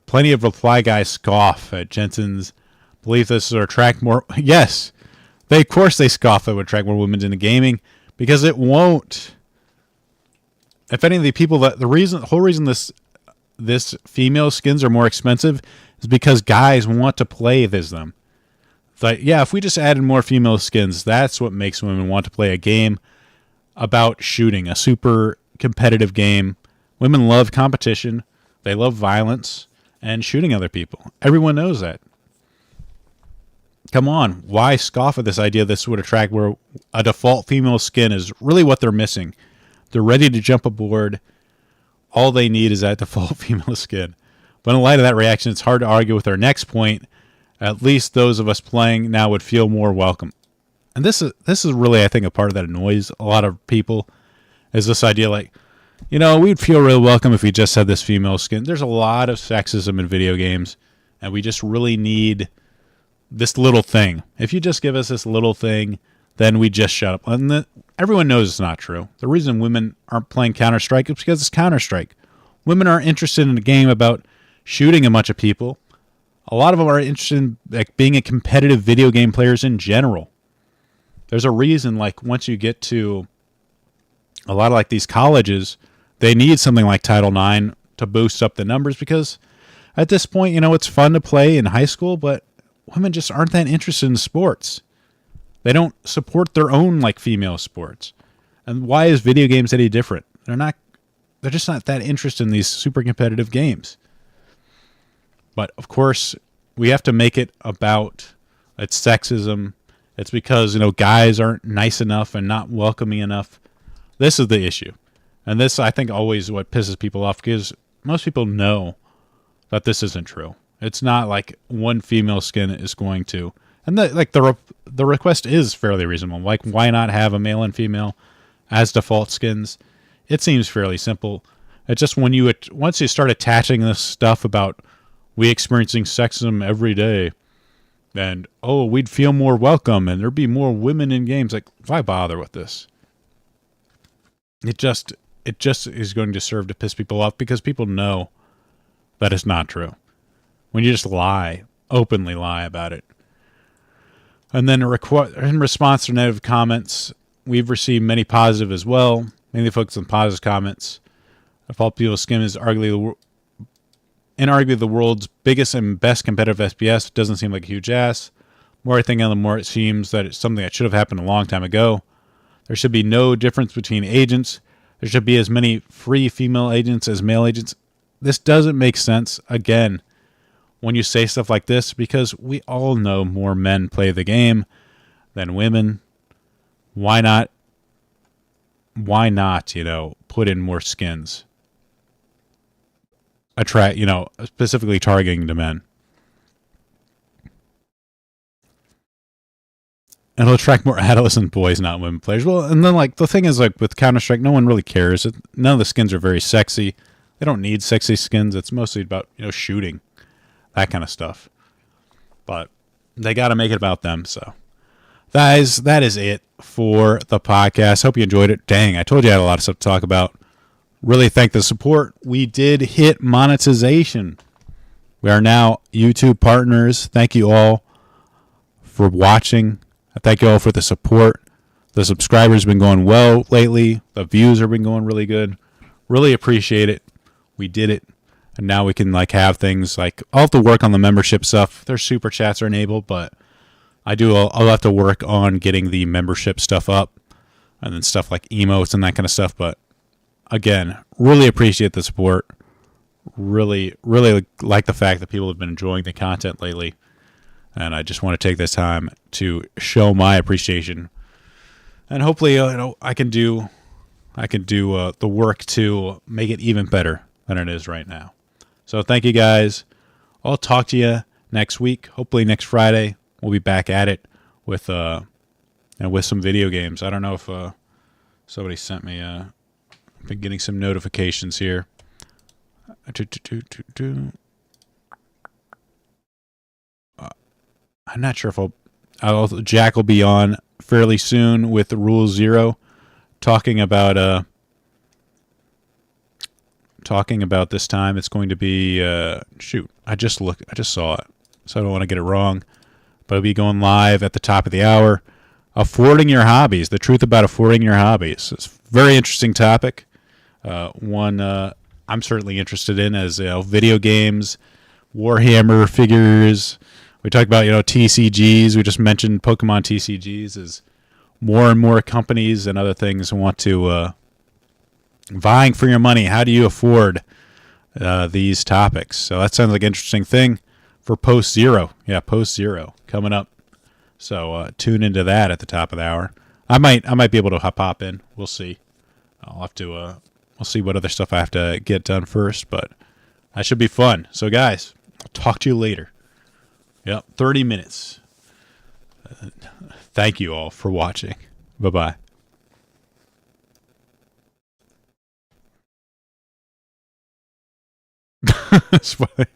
Plenty of reply guys scoff at Jensen's belief this will attract more. Yes, of course they scoff that it would attract more women into gaming because it won't. If any of the people the whole reason this female skins are more expensive is because guys want to play as them. It's like, yeah, if we just added more female skins, that's what makes women want to play a game about shooting, a super competitive game. Women love competition. They love violence and shooting other people. Everyone knows that. Come on. Why scoff at this idea this would attract where a default female skin is really what they're missing? They're ready to jump aboard. All they need is that default female skin. But in light of that reaction, it's hard to argue with our next point. At least those of us playing now would feel more welcome. And this is really, I think, a part of that annoys a lot of people, is this idea like, you know, we'd feel real welcome if we just had this female skin. There's a lot of sexism in video games, and we just really need this little thing. If you just give us this little thing, then we just shut up. And everyone knows it's not true. The reason women aren't playing Counter-Strike is because it's Counter-Strike. Women aren't interested in a game about shooting a bunch of people. A lot of them are interested in being a competitive video game players in general. There's a reason, like, once you get to a lot of like these colleges, they need something like Title IX to boost up the numbers because at this point, you know, it's fun to play in high school, but women just aren't that interested in sports. They don't support their own like female sports. And why is video games any different? They're just not that interested in these super competitive games. But of course, we have to make it about it's sexism. It's because, guys aren't nice enough and not welcoming enough. This is the issue. And this, I think, always what pisses people off, because most people know that this isn't true. It's not like one female skin is going to, and the request is fairly reasonable. Like, why not have a male and female as default skins? It seems fairly simple. It's just once you start attaching this stuff about we experiencing sexism every day, and we'd feel more welcome, and there'd be more women in games. Like, why bother with this? It just is going to serve to piss people off, because people know that it's not true. When you just openly lie about it. And then in response to negative comments, we've received many positive as well, mainly focused on positive comments. Default People's Skin is arguably the world's biggest and best competitive FPS. Doesn't seem like a huge ass. The more I think, the more it seems that it's something that should have happened a long time ago. There should be no difference between agents. There should be as many free female agents as male agents. This doesn't make sense, again, when you say stuff like this, because we all know more men play the game than women. Why not, put in more skins? Specifically targeting the men. And it'll attract more adolescent boys, not women players. Well, and then the thing is, with Counter-Strike, no one really cares. None of the skins are very sexy. They don't need sexy skins. It's mostly about, shooting, that kind of stuff. But they got to make it about them. So, guys, that is it for the podcast. Hope you enjoyed it. Dang, I told you I had a lot of stuff to talk about. Really thank the support. We did hit monetization. We are now YouTube partners. Thank you all for watching. I thank you all for the support. The subscribers have been going well lately. The views have been going really good. Really appreciate it. We did it. And now we can have things I'll have to work on the membership stuff. Their super chats are enabled, but I'll have to work on getting the membership stuff up, and then stuff like emotes and that kind of stuff. But again, really appreciate the support. Really, really like the fact that people have been enjoying the content lately. And I just want to take this time to show my appreciation. And hopefully, I can do the work to make it even better than it is right now. So thank you guys. I'll talk to you next week. Hopefully next Friday we'll be back at it with some video games. I don't know if somebody sent me. I've been getting some notifications here. I'm not sure if Jack will be on fairly soon with Rule Zero, talking about this time. It's going to be I just saw it, so I don't want to get it wrong. But it'll be going live at the top of the hour. Affording your hobbies, the truth about affording your hobbies. It's a very interesting topic. One I'm certainly interested in, as video games, Warhammer figures. We talked about TCGs. We just mentioned Pokemon TCGs. As more and more companies and other things want to vying for your money. How do you afford these topics? So that sounds like an interesting thing for Post Zero. Yeah, Post Zero coming up. So tune into that at the top of the hour. I might be able to hop in. We'll see. I'll have to. We'll see what other stuff I have to get done first, but that should be fun. So guys, I'll talk to you later. Yep, 30 minutes. Thank you all for watching. Bye-bye. That's funny.